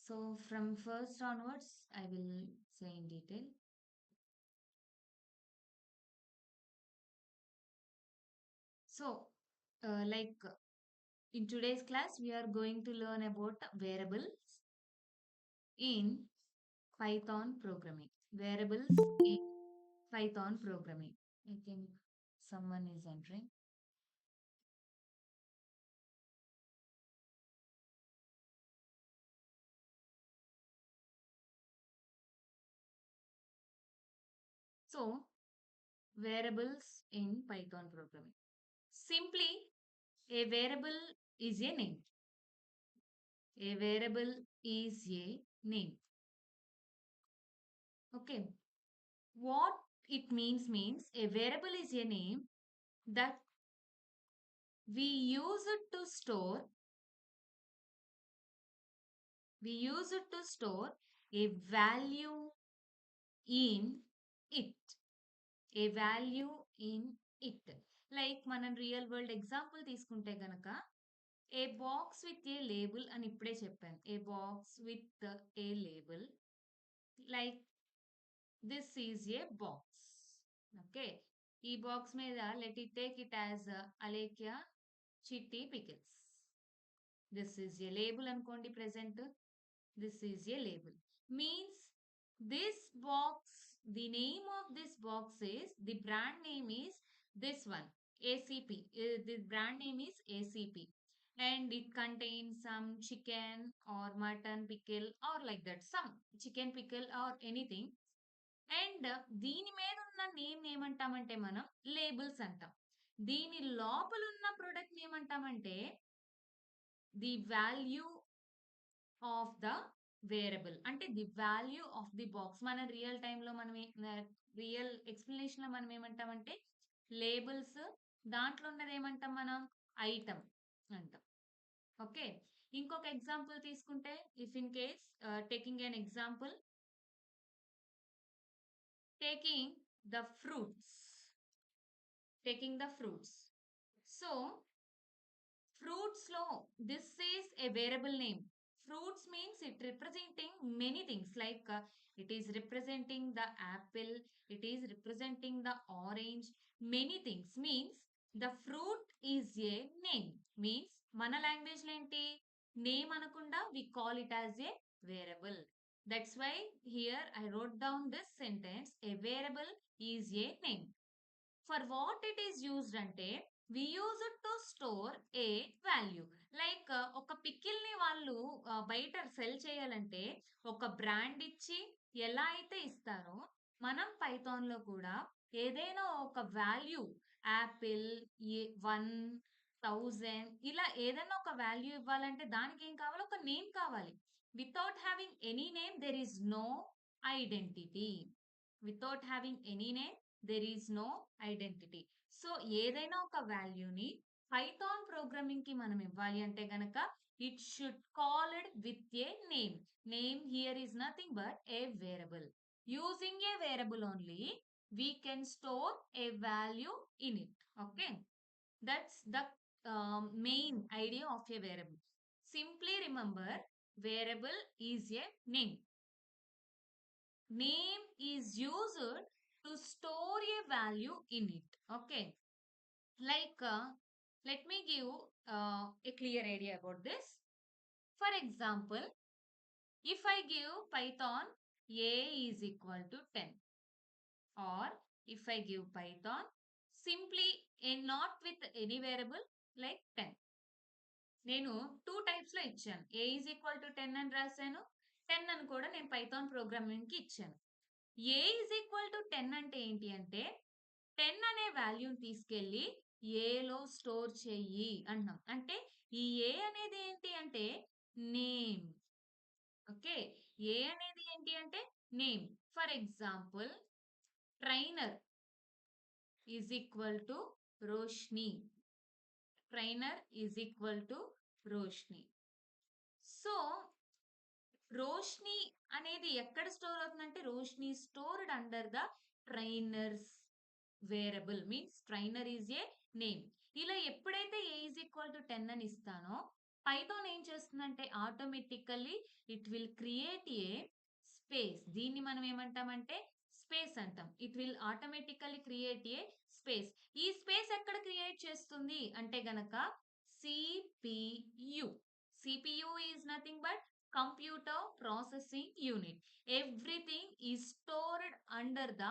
So from first onwards, I will say in detail. So, like in today's class, we are going to learn about variables in Python programming. Variables in Python programming. I think someone is entering. So, variables in Python programming. Simply, a variable is a name. A variable is a name. Okay. What it means a variable is a name that we use it to store we use it to store a value in it. A value in it. Like మనం real world example తీసుకుంటే గనక a box with a label అని ఇప్పుడే చెప్పాను. A box with a label like this is a box. Okay, ఈ బాక్స్ మీద let it take it as Alekhya Chitti pickles. This is a label అనుకోండి present. This is a label. Means this box, the name of this box is, the brand name is this one, ACP. The brand name is ACP. And it contains some chicken or mutton pickle or like that. Some chicken pickle or anything. And దీని మీద ఉన్న name ఏమంటామంటే మనం labels అంటాం. దీని లోపల ఉన్న product ఏమంటామంటే the value of the variable. అంటే the value of the box. మన రియల్ టైంలో మనం రియల్ ఎక్స్ప్లెనేషన్ లో మనం ఏమంటామంటే లేబుల్స్, దాంట్లో ఉన్నది ఏమంటాం మనం ఐటమ్ అంటాం. ఓకే, ఇంకొక ఎగ్జాంపుల్ తీసుకుంటే if in case taking an example, taking the fruits. Taking the fruits. So fruits law, this is a variable name. Fruits means it representing many things like it is representing the apple, it is representing the orange, many things. Means the fruit is a name. Means mana language lo enti name anakunda we call it as a variable. That's why here I wrote down this sentence, a variable is a name. For what it is used ante, we use it to store a value. Like ఒక pickle ని వాళ్ళు బయట cell చేయాలంటే ఒక brand ఇచ్చి ఎలా అయితే ఇస్తారో, మనం పైథాన్ లో కూడా ఏదైనా ఒక వాల్యూ, యాపిల్ 1000 ఇలా ఏదైనా ఒక వాల్యూ ఇవ్వాలంటే దానికి ఏం కావాలి, ఒక నేమ్ కావాలి. Without having any name there is no identity. Without having any name there is no identity. So ఏదైనా ఒక వాల్యూని పైథాన్ ప్రోగ్రామింగ్ కి మనం ఇవ్వాలి అంటే గనక it should call it with a name. Name here is nothing but A variable. Using a variable only we can store a value in it. Okay, that's the main idea of a variable. Simply remember, variable is a name. Name is used to store a value in it. Okay, like let me give a clear idea about this. For example, if I give Python a is equal to 10, or if I give Python simply a not with any variable like 10, నేను 2 types లో ఇచ్చాను. a is equal to 10 అని రాశాను, 10 అని కూడా నేను Python programming కి ఇచ్చాను. a is equal to 10 అంటే ఏంటి అంటే 10 అనే వాల్యూని తీసుకెళ్ళి a లో స్టోర్ చెయ్యి అంటున్నాం. అంటే ఈ a అనేది ఏంటి అంటే నేమ్. ఓకే, a అనేది ఏంటి అంటే name. For example, trainer is equal to Roshni. Trainer is equal to Roshni. So Roshni అనేది ఎక్కడ స్టోర్ అవుతుందంటే Roshni stored under the trainers variable. Means trainer is a name. ఇలా ఎప్పుడైతే a ఈజ్ ఈక్వల్ టు 10 అని ఇస్తానో పైథాన్ ఏం చేస్తుందంటే automatically it will create a space. దీన్ని మనం ఏమంటామంటే స్పేస్ అంటాం. It will automatically create a space. ఈ స్పేస్ ఎక్కడ క్రియేట్ చేస్తుంది అంటే గనక CPU. CPU is nothing but computer processing unit. Everything is stored under the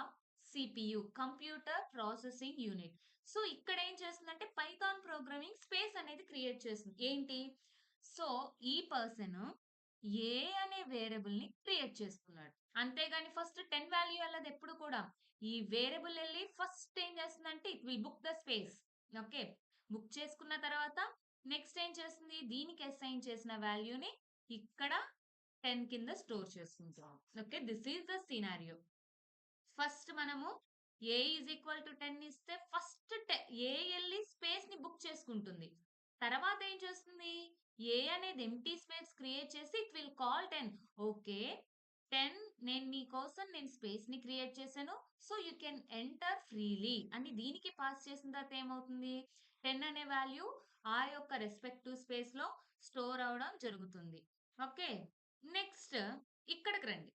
CPU, computer processing unit. So ఇక్కడ ఏం చేస్తుందంటే పైథాన్ ప్రోగ్రామింగ్ స్పేస్ అనేది క్రియేట్ చేస్తుంది. ఏంటి? సో ఈ పర్సన్ ఏ అనే వేరియబుల్ ని క్రియేట్ చేసుకున్నాడు. అంతేగాని ఫస్ట్ 10 వాల్యూ అన్నది ఎప్పుడు కూడా ఈ వేరియబుల్ వెళ్ళి ఫస్ట్ ఏం చేస్తుందంటే it will book the space. Okay, book చేసుకున్న తర్వాత నెక్స్ట్ ఏం చేస్తుంది, దీనికి అసైన్ చేసిన వాల్యూని ఇక్కడ 10 కింద స్టోర్ చేసుకుంటాం. Okay, this is the scenario. First మనము ఏ ఈజ్ ఈక్వల్ టు 10 ఇస్తే ఫస్ట్ ఏ వెళ్ళి స్పేస్ ని బుక్ చేసుకుంటుంది. తర్వాత ఏం చేస్తుంది, ఏ అనేది ఎంటీ స్పేస్ క్రియేట్ చేసి ఇట్ విల్ కాల్ 10. ఓకే, 10 నేను మీకోసం నేను స్పేస్ ని క్రియేట్ చేశాను, so you can enter freely అని దీనికి పాస్ చేసిన తర్వాత ఏమవుతుంది, 10 అనే వాల్యూ ఆ యొక్క రెస్పెక్టివ్ స్పేస్ లో స్టోర్ అవడం జరుగుతుంది. ఓకే, నెక్స్ట్ ఇక్కడికి రండి.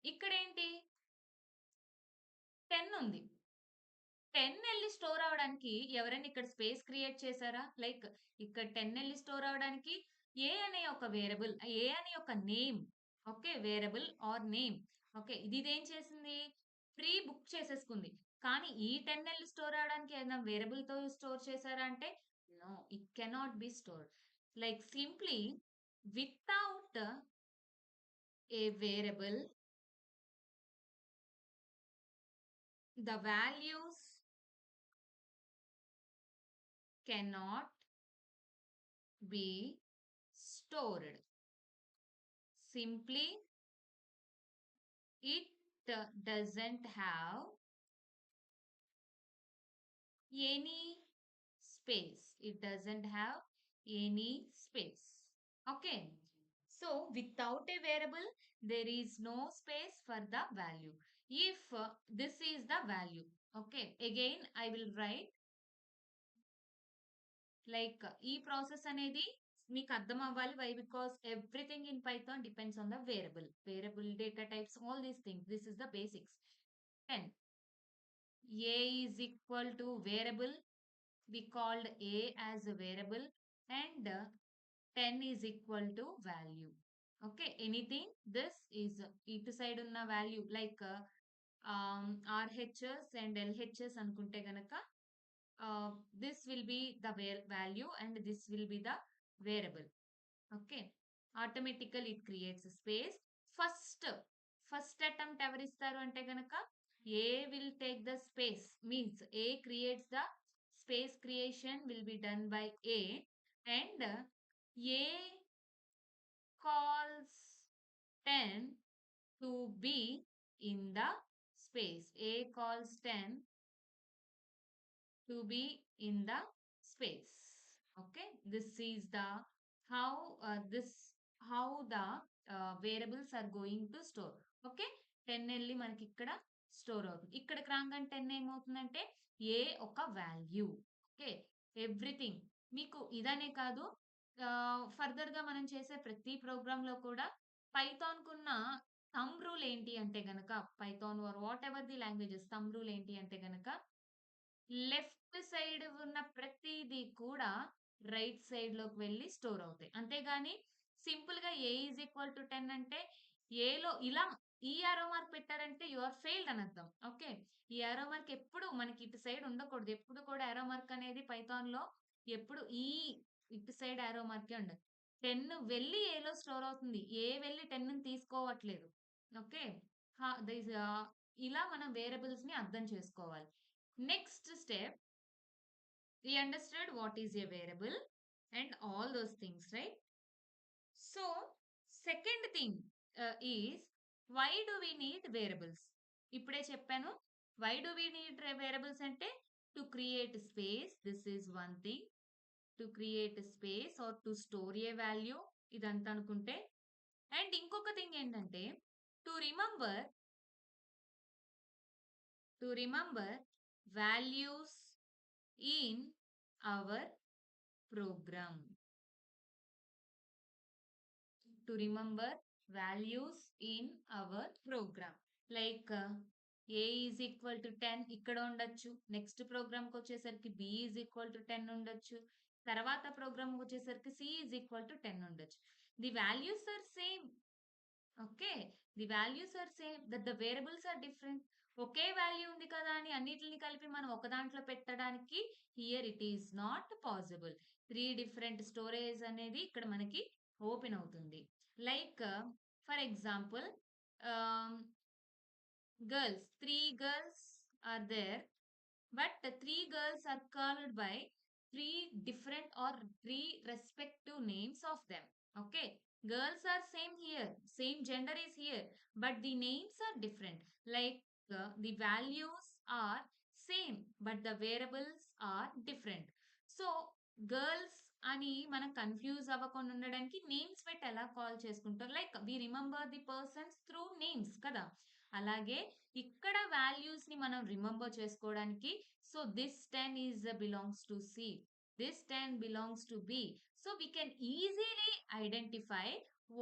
ఇక్కడ ఏంటి, 10 ఉంది. 10 ఎళ్లి స్టోర్ అవ్వడానికి ఎవరైనా ఇక్కడ స్పేస్ క్రియేట్ చేసారా? లైక్ ఇక్కడ 10 ఎళ్లి స్టోర్ అవ్వడానికి ఏ అనే ఒక వేరియబుల్, ఏ అనే ఒక name, okay, variable or name. Okay, ఇదేం చేసింది, ప్రీ బుక్ చేసేసుకుంది. కానీ ఈ 10 ఎళ్లి స్టోర్ అవ్వడానికి ఏదైనా వేరియబుల్ తో స్టోర్ చేసారా అంటే no, it cannot be stored. Like simply without a variable the values cannot be stored. Simply, it doesn't have any space. It doesn't have any space. Okay. So, without a variable, there is no space for the value. If this is the value, okay, again I will write like ఈ process అనేది మీకు అర్థం అవ్వాలి. Why? Because everything in Python depends on the variable data types, all these things. This is the basics. 10 a is equal to variable, we called a as a variable, and 10 is equal to value. Okay, anything, this is ఇటు side ఉన్న value like RHS and LHS అనుకుంటే గనక this will be the value and this will be the variable. Okay, automatically it creates a space. First attempt ఎవరిస్తారు అంటే గనక a will take the space, means a creates the space creation will be done by a, and a calls 10 to be in the space. A calls 10 to be in the space. Okay, this is the how the variables are going to store. Okay, 10 వెళ్ళి మనకి ఇక్కడ store అవుతుంది. ఇక్కడికి రాగానే 10 ఏమవుతుందంటే ఏ ఒక value. Okay, everything మీకు ఇదనే కాదు, ఫర్దర్ గా మనం చేసే ప్రతి ప్రోగ్రామ్ లో కూడా పైథాన్ కున్న థంబ్ రూల్ ఏంటి అంటే గనక, Python or whatever the languages thumb rule ఏంటి అంటే గనక లెఫ్ట్ సైడ్ ఉన్న ప్రతిదీ కూడా రైట్ సైడ్ లోకి వెళ్ళి స్టోర్ అవుతాయి. అంతేగాని సింపుల్ గా ఏ ఈజ్ ఈక్వల్ టు 10 అంటే ఏలో ఇలా ఈ యారో మార్క్ పెట్టారంటే యు ఆర్ ఫెయిల్డ్ అని అర్థం. ఓకే, ఈ యారో మార్క్ ఎప్పుడు మనకి ఇటు సైడ్ ఉండకూడదు. ఎప్పుడు కూడా యారో మార్క్ అనేది పైథాన్ లో ఎప్పుడు ఈ ఇటు సైడ్ యారో మార్కే ఉండదు. 10 వెళ్ళి ఏలో స్టోర్ అవుతుంది, ఏ వెళ్ళి 10 ని తీసుకోవట్లేదు. ఓకే, ఇలా మనం వేరియబుల్స్ ని అర్థం చేసుకోవాలి. Next step, we understood what is a variable and all those things, right? So, second thing is, why do we need variables? ఇప్పుడే చెప్పాను, why do we need variables అంటే to create space, this is one thing, to create space or to store a value, ఇదంతా అనుకుంటే. And ఇంకొక thing ఏంటంటే to remember values in our program. to remember values in our program. Like a is equal to 10 ఇక్కడ ఉండొచ్చు. Next ప్రోగ్రామ్కి వచ్చేసరికి b is equal to 10 ఉండొచ్చు. తర్వాత ప్రోగ్రామ్కి వచ్చేసరికి c is equal to 10 ఉండొచ్చు. The values are same. Okay, the values are same that the variables are different. ఒకే వాల్యూ ఉంది కదా అని అన్నిటిని కలిపి మనం ఒక దాంట్లో పెట్టడానికి here it is not possible. 3 different storage అనేది ఇక్కడ మనకి ఓపెన్ అవుతుంది. Like for example girls, 3 girls are there, but 3 girls are called by 3 different or 3 respective names of them. Okay, girls are same here, same gender is here, but the names are different. Like the values are same, but the variables are different. So girls అని మనం confuse అవ్వకుండా ఉండడానికి names పెట్టి ఎలా call చేసుకుంటాం, like we remember the persons through names కదా. అలాగే ఇక్కడ వాల్యూస్ ని మనం రిమెంబర్ చేసుకోవడానికి, so this 10 is belongs to C, this 10 belongs to B, so we can easily identify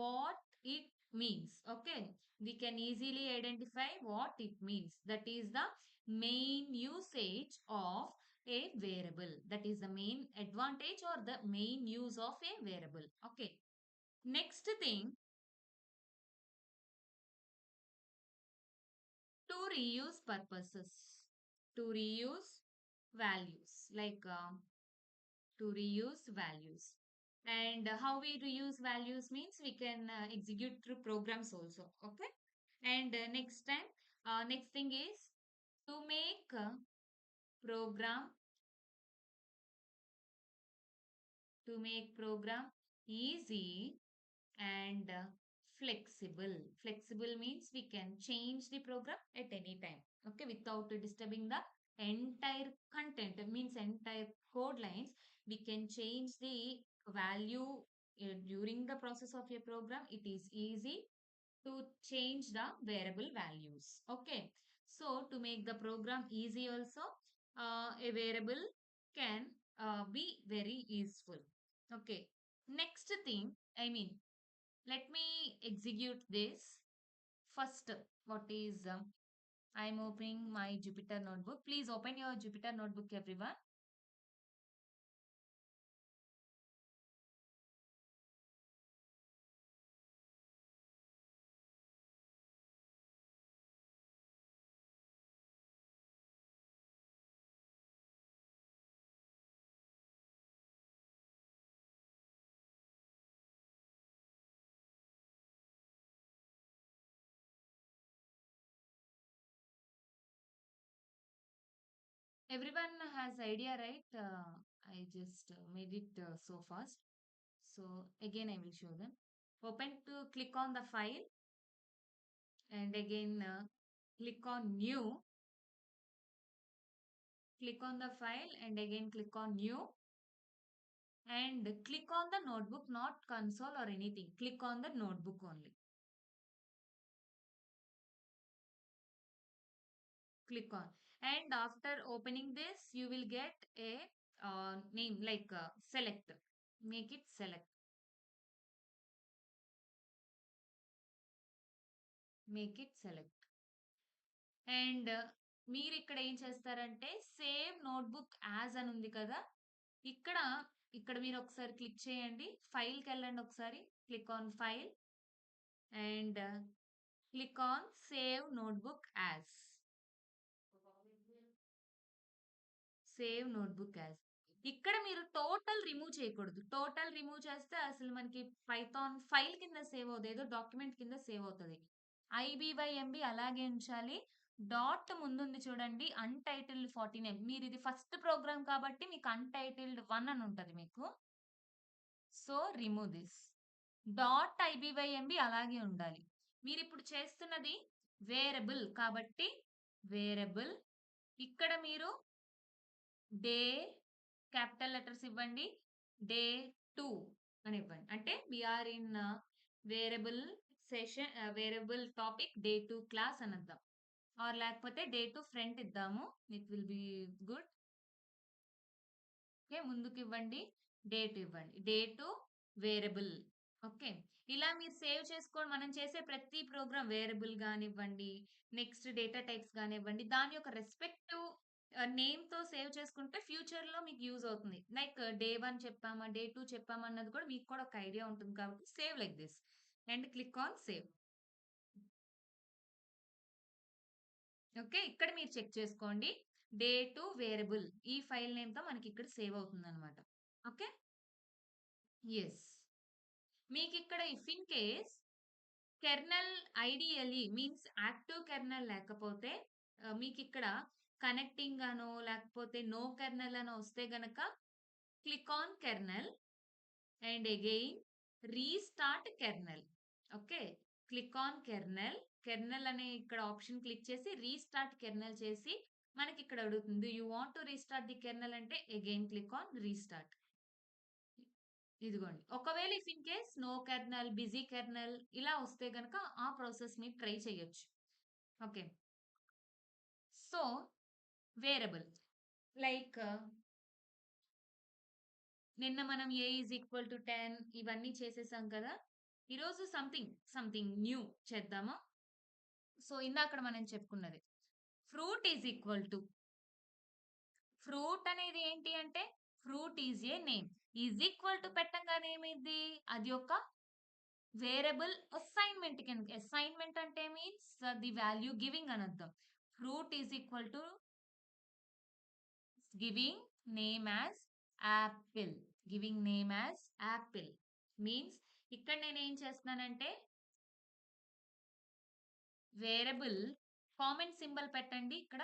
what it means. Okay, we can easily identify what it means. That is the main usage of a variable. That is the main advantage or the main use of a variable. Okay, next thing, to reuse purposes, to reuse values, like to reuse values. And how we reuse values means we can execute through programs also. Okay, and next thing is to make program, to make program easy and flexible. Flexible means we can change the program at any time, okay, without disturbing the entire content. It means entire code lines. We can change the value during the process of a program. It is easy to change the variable values. Okay, so to make the program easy also, a variable can be very useful. Okay, next thing, I mean, let me execute this. First, what is I'm opening my Jupyter notebook. Please open your Jupyter notebook, everyone. Everyone has idea, right? I just made it so fast. So again, I will show them. Open to click on the file, and again click on new. Click on the file and again click on new, and click on the notebook, not console or anything. Click on the notebook only. Click on, and after opening this you will get a name like select. Make it select. Make it select. And మీరు ఇక్కడ ఏం చేస్తారంటే save notebook as అని ఉంది కదా, ఇక్కడ ఇక్కడ మీరు ఒకసారి క్లిక్ చేయండి, ఫైల్కి వెళ్ళండి ఒకసారి, click on file and click on save notebook as. Save notebook as. ఇక్కడ మీరు టోటల్ రిమూవ్ చేయకూడదు. టోటల్ రిమూవ్ చేస్తే అసలు మనకి పైథాన్ ఫైల్ కింద సేవ్ అవుతుంది, ఏదో డాక్యుమెంట్ కింద సేవ్ అవుతుంది. IBYMB అలాగే ఉంచాలి. డాట్ ముందుంది చూడండి, అన్టైటిల్డ్ 14M. మీరు ఇది ఫస్ట్ ప్రోగ్రామ్ కాబట్టి మీకు అన్టైటిల్డ్ 1 అని ఉంటుంది మీకు. So remove this. Dot IBYMB అలాగే ఉండాలి. మీరు ఇప్పుడు చేస్తున్నది వేరియబుల్ కాబట్టి వేరియబుల్, ఇక్కడ మీరు డే క్యాపిటల్ లెటర్స్ ఇవ్వండి, డే 2 అని ఇవ్వండి. అంటే we are in variable session, variable topic day 2 class అని అద్దాం. ఆర్ లేకపోతే డే 2 ఫ్రంట్ ఇద్దాము, it will be good. Okay, ముందుకు ఇవ్వండి, డే 2 ఇవ్వండి, డే 2 వేరియబుల్. ఓకే. ఇలా మీరు సేవ్ చేసుకోండి. మనం చేసే ప్రతి ప్రోగ్రామ్ వేరియబుల్ గానివ్వండి, నెక్స్ట్ డేటా టైప్స్ గానివ్వండి, దాని యొక్క రెస్పెక్టివ్ నేమ్‌తో సేవ్ చేసుకుంటే ఫ్యూచర్‌లో మీకు యూజ్ అవుతుంది. లైక్ డే 1 చెప్పామా, డే 2 చెప్పామా అన్నది కూడా మీకు కూడా ఒక ఐడియా ఉంటుంది కాబట్టి save like this and click on save. Okay. ఇక్కడ మీరు చెక్ చేసుకోండి. డే 2 వేరియబుల్ ఈ ఫైల్ నేమ్‌తో మనకి ఇక్కడ సేవ్ అవుతుందన్నమాట. ఓకే. యెస్. మీకిక్కడ if in case kernel ideally means active kernel లేకపోతే మీకిక్కడ కనెక్టింగ్ అనో, లేకపోతే నో కెర్నల్ అనో వస్తే గనక click on kernel and again restart kernel. Okay. Click on kernel. Kernel అనే ఇక్కడ ఆప్షన్ క్లిక్ చేసి రీస్టార్ట్ కెర్నల్ చేసి మనకిక్కడ అడుగుతుంది. You want to restart the kernel అంటే అగైన్ క్లిక్ ఆన్ రీస్టార్ట్. ఇదిగోండి. ఒకవేళ if in case no kernel, busy kernel ఇలా వస్తే గనక ఆ ప్రాసెస్ మీరు ట్రై చేయొచ్చు. ఓకే. సో, వేరియబుల్ లైక్ నిన్న మనం ఏ ఈజ్ ఈక్వల్ టు 10 ఇవన్నీ చేసేసాం కదా! ఈరోజు సంథింగ్ న్యూ చేద్దామా? సో, ఇందాకడ మనం చెప్పుకున్నది. Fruit is equal to fruit అనేది ఏంటి అంటే fruit is a name. Is equal to పెట్టంగానే ఏమైద్ది? అది ఒక వేరియబుల్ అసైన్‌మెంట్ కిందకి. అసైన్‌మెంట్ అంటే మీన్స్ ది వాల్యూ గివింగ్ అని అర్థం. Fruit is equal to giving name as apple. Giving name as apple means ఇక్కడ నేనేం చేస్తున్నానంటే వేరియబుల్ కామెంట్ సింబల్ పెట్టండి ఇక్కడ.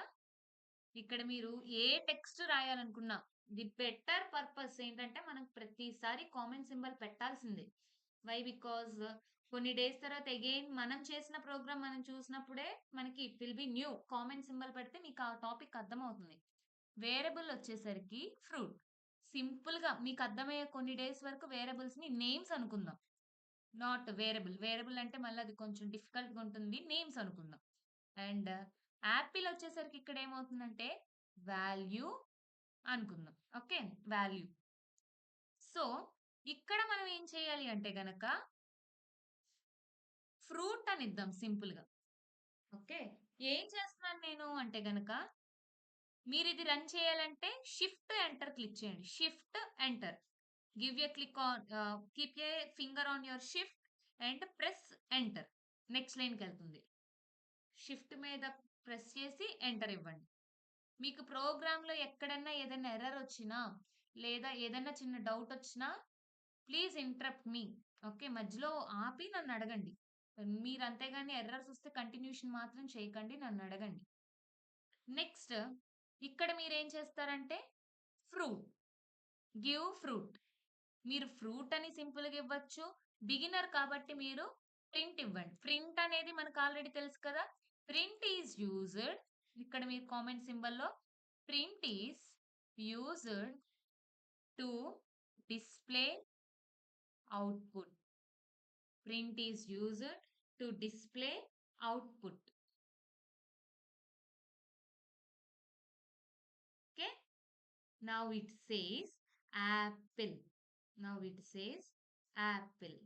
ఇక్కడ మీరు ఏ టెక్స్ట్ రాయాలనుకున్నా ది బెటర్ పర్పస్ ఏంటంటే మనం ప్రతిసారి కామెంట్ సింబల్ పెట్టాల్సిందే. వై? బికాజ్ కొన్ని డేస్ తర్వాత అగైన్ మనం చేసిన ప్రోగ్రామ్ మనం చూసినప్పుడే మనకి it will B new. Comment symbol పెడితే మీకు ఆ టాపిక్ అర్థమవుతుంది. వేరియబుల్ వచ్చేసరికి ఫ్రూట్. సింపుల్‌గా మీకు అర్థమయ్యే కొన్ని డేస్ వరకు వేరియబుల్స్‌ని నేమ్స్ అనుకుందాం. Not variable. వేరియబుల్ అంటే మళ్ళీ అది కొంచెం డిఫికల్ట్‌గా ఉంటుంది. నేమ్స్ అనుకుందాం. అండ్ యాపిల్ వచ్చేసరికి ఇక్కడ ఏమవుతుందంటే వాల్యూ అనుకుందాం. ఓకే. వాల్యూ. సో, ఇక్కడ మనం ఏం చేయాలి అంటే గనక ఫ్రూట్ అనిద్దాం సింపుల్‌గా. ఓకే. ఏం చేస్తున్నాను నేను అంటే గనక మీరిది రన్ చేయాలంటే షిఫ్ట్ ఎంటర్ క్లిక్ చేయండి. Shift enter. Give a click on keep a finger on your shift and press enter. Next లైన్‌కెళ్తుంది. షిఫ్ట్ మీద ప్రెస్ చేసి ఎంటర్ ఇవ్వండి. మీకు ప్రోగ్రామ్‌లో ఎక్కడన్నా ఏదైనా ఎర్రర్ వచ్చినా, లేదా ఏదన్నా చిన్న డౌట్ వచ్చినా ప్లీజ్ ఇంటరప్ట్ మీ. ఓకే. మధ్యలో ఆపి నన్నడగండి. మీరు అంతేగాని ఎర్రర్స్ వస్తే కంటిన్యూషన్ మాత్రం చేయకండి. నన్నడగండి. నెక్స్ట్ ఇక్కడ మీరేం చేస్తారంటే ఫ్రూట్. Give fruit. మీరు ఫ్రూట్ అని సింపుల్‌గా ఇవ్వచ్చు. బిగినర్ కాబట్టి మీరు ప్రింట్ ఇవ్వండి. ప్రింట్ అనేది మనకు ఆల్రెడీ తెలుసు కదా! ప్రింట్ ఈస్ యూజ్డ్ ఇక్కడ మీరు కామెంట్ సింబల్‌లో print is used to display output. Print is used to display output. Okay. Now it says apple. Now it says apple.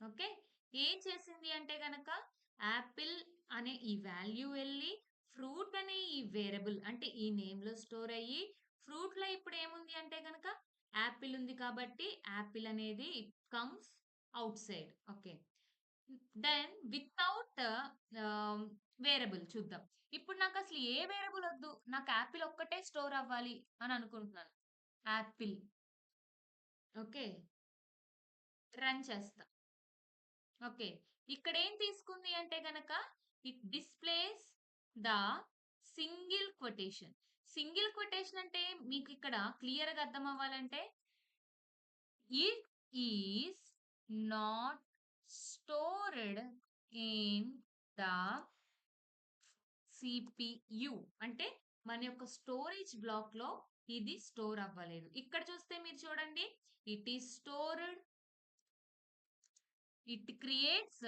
Okay. ఏం చేసింది అంటే గనక యాపిల్ అనే ఈ వాల్యూ వెళ్ళి ఫ్రూట్ అనే ఈ వేరియబుల్ అంటే ఈ నేమ్‌లో స్టోర్ అయ్యి ఫ్రూట్‌లో ఇప్పుడు ఏముంది అంటే గనక యాపిల్ ఉంది కాబట్టి యాపిల్ అనేది it comes outside. Okay. Then without variable చూద్దాం. ఇప్పుడు నాకసలు ఏ వేరియబుల్ వద్దు. నాకు యాపిల్ ఒక్కటే స్టోర్ అవ్వాలి అని అనుకుంటున్నాను. యాపిల్. ఓకే. రన్ చేస్తా. ఓకే. ఇక్కడేం తీసుకుంది అంటే గనక it displays the single quotation. Single quotation అంటే మీకిక్కడ క్లియర్‌గా అర్థం అవ్వాలంటే it is not stored in the CPU. అంటే మన యొక్క స్టోరేజ్ బ్లాక్‌లో ఇది స్టోర్ అవ్వలేదు. ఇక్కడ చూస్తే మీరు చూడండి. It is stored. It creates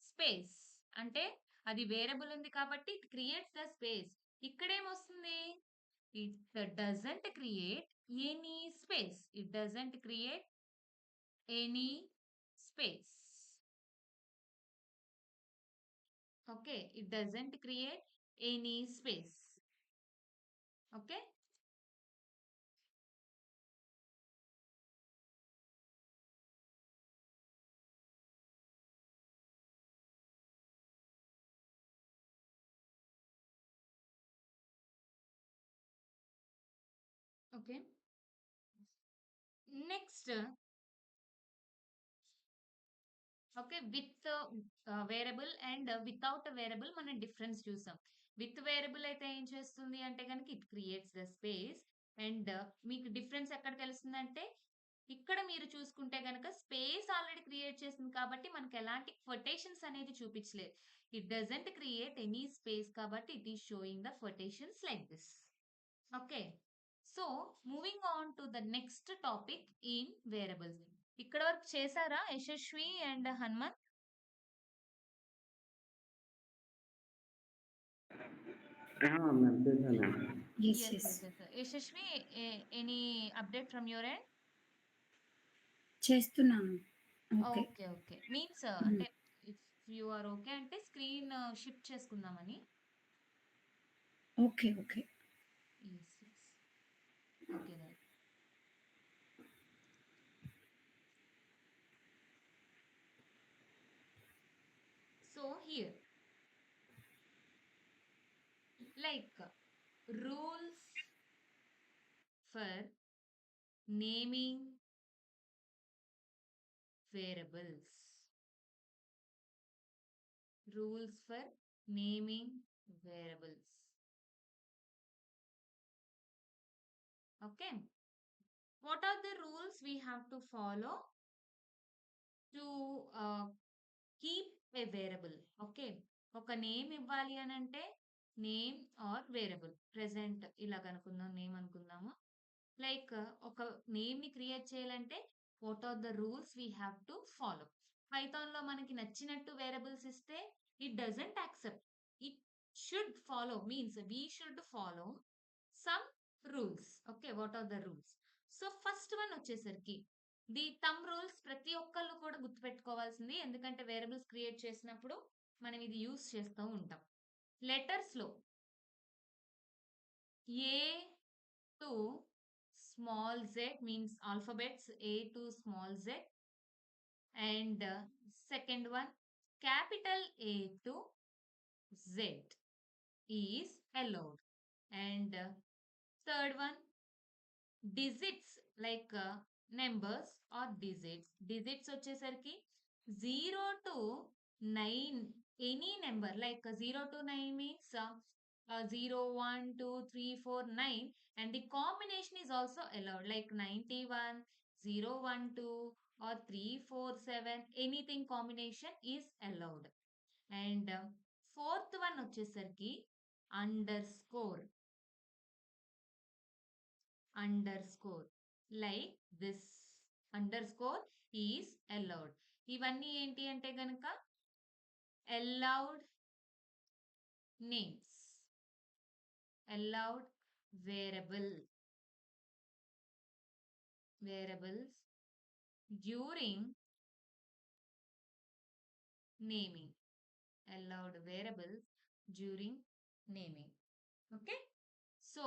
space. అంటే అది వేరియబుల్ ఉంది కాబట్టి ఇట్ క్రియేట్స్ ద స్పేస్. ఇక్కడేమొస్తుంది? It doesn't create any space. It doesn't create any space. Okay, it doesn't create any space. Okay. Okay. Next, okay. With variable and without variable మనం difference చూసాం. With variable అయితే ఏం చేస్తుంది అంటే గనక it creates the space and మీకు difference ఎక్కడ తెలుస్తుందంటే ఇక్కడ మీరు చూసుకుంటే గనక స్పేస్ ఆల్రెడీ క్రియేట్ చేసింది కాబట్టి మనకు ఎలాంటి కొటేషన్స్ అనేది చూపించలేదు. It doesn't create any space కాబట్టి it is showing the quotations like this. Okay. So moving on to the next topic in variables. ఇక్కడ వరకు చేశారా యశస్వి అండ్ హనుమంత్? మ్యామ్ చేశాను. Yes, Yes, yes. yes, yes. Yashashvi, any update from your end? చేస్తున్నాను. Okay. Okay. Okay. Means హ్మ్. అంటే if you are okay అంటే screen shift చేసుకుందామని. Okay. Okay. Yes. Yes. Okay. Right. So here like rules for naming variables. Rules for naming variables. Okay. What are the rules we have to follow to keep a variable? Okay. ఒక name ఇవ్వాలి అని అంటే name or variable present ఇలా కనుకుందాం, name అనుకుందాము. Like ఒక name ని create చేయాలంటే what are the rules we have to follow? Python లో మనకి నచ్చినట్టు వేరియబుల్స్ ఇస్తే it doesn't accept. It should follow means we should follow some rules. Okay, what are the rules? So first one వచ్చేసరికి the thumb rules. ప్రతి ఒక్కళ్ళు కూడా గుర్తుపెట్టుకోవాల్సింది, ఎందుకంటే వేరియబుల్స్ క్రియేట్ చేసినప్పుడు మనం ఇది యూస్ చేస్తూ ఉంటాం. లెటర్స్ లో A to small Z means alphabets A to small Z and second one capital A to Z is allowed and third one digits like numbers or digits వచ్చేసరికి 0 to 9 any number like 0 to 9 means 0 1 2 3 4 9 and the combination is also allowed like 91 0 1 2 or 3 4 7 anything combination is allowed and fourth one వచ్చేసరికి underscore underscore like this underscore is allowed. ఇవన్నీ ఏంటి అంటే గనక allowed names, allowed variables during naming, allowed variables during naming. Okay, so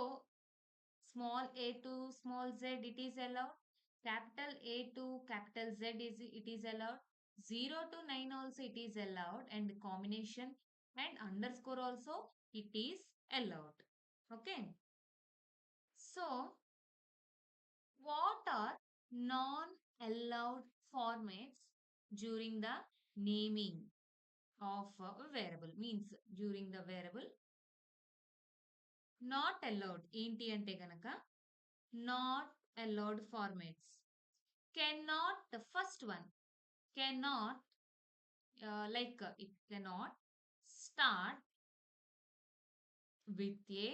small a to small z it is allowed, capital A to capital Z is it is allowed, 0 to 9 also it is allowed and combination and underscore also it is allowed. Okay, so what are non allowed formats during the naming of a variable? Means during the variable not allowed ఏంటి అంటే గనక not allowed formats. Cannot, the first one, cannot it cannot start with a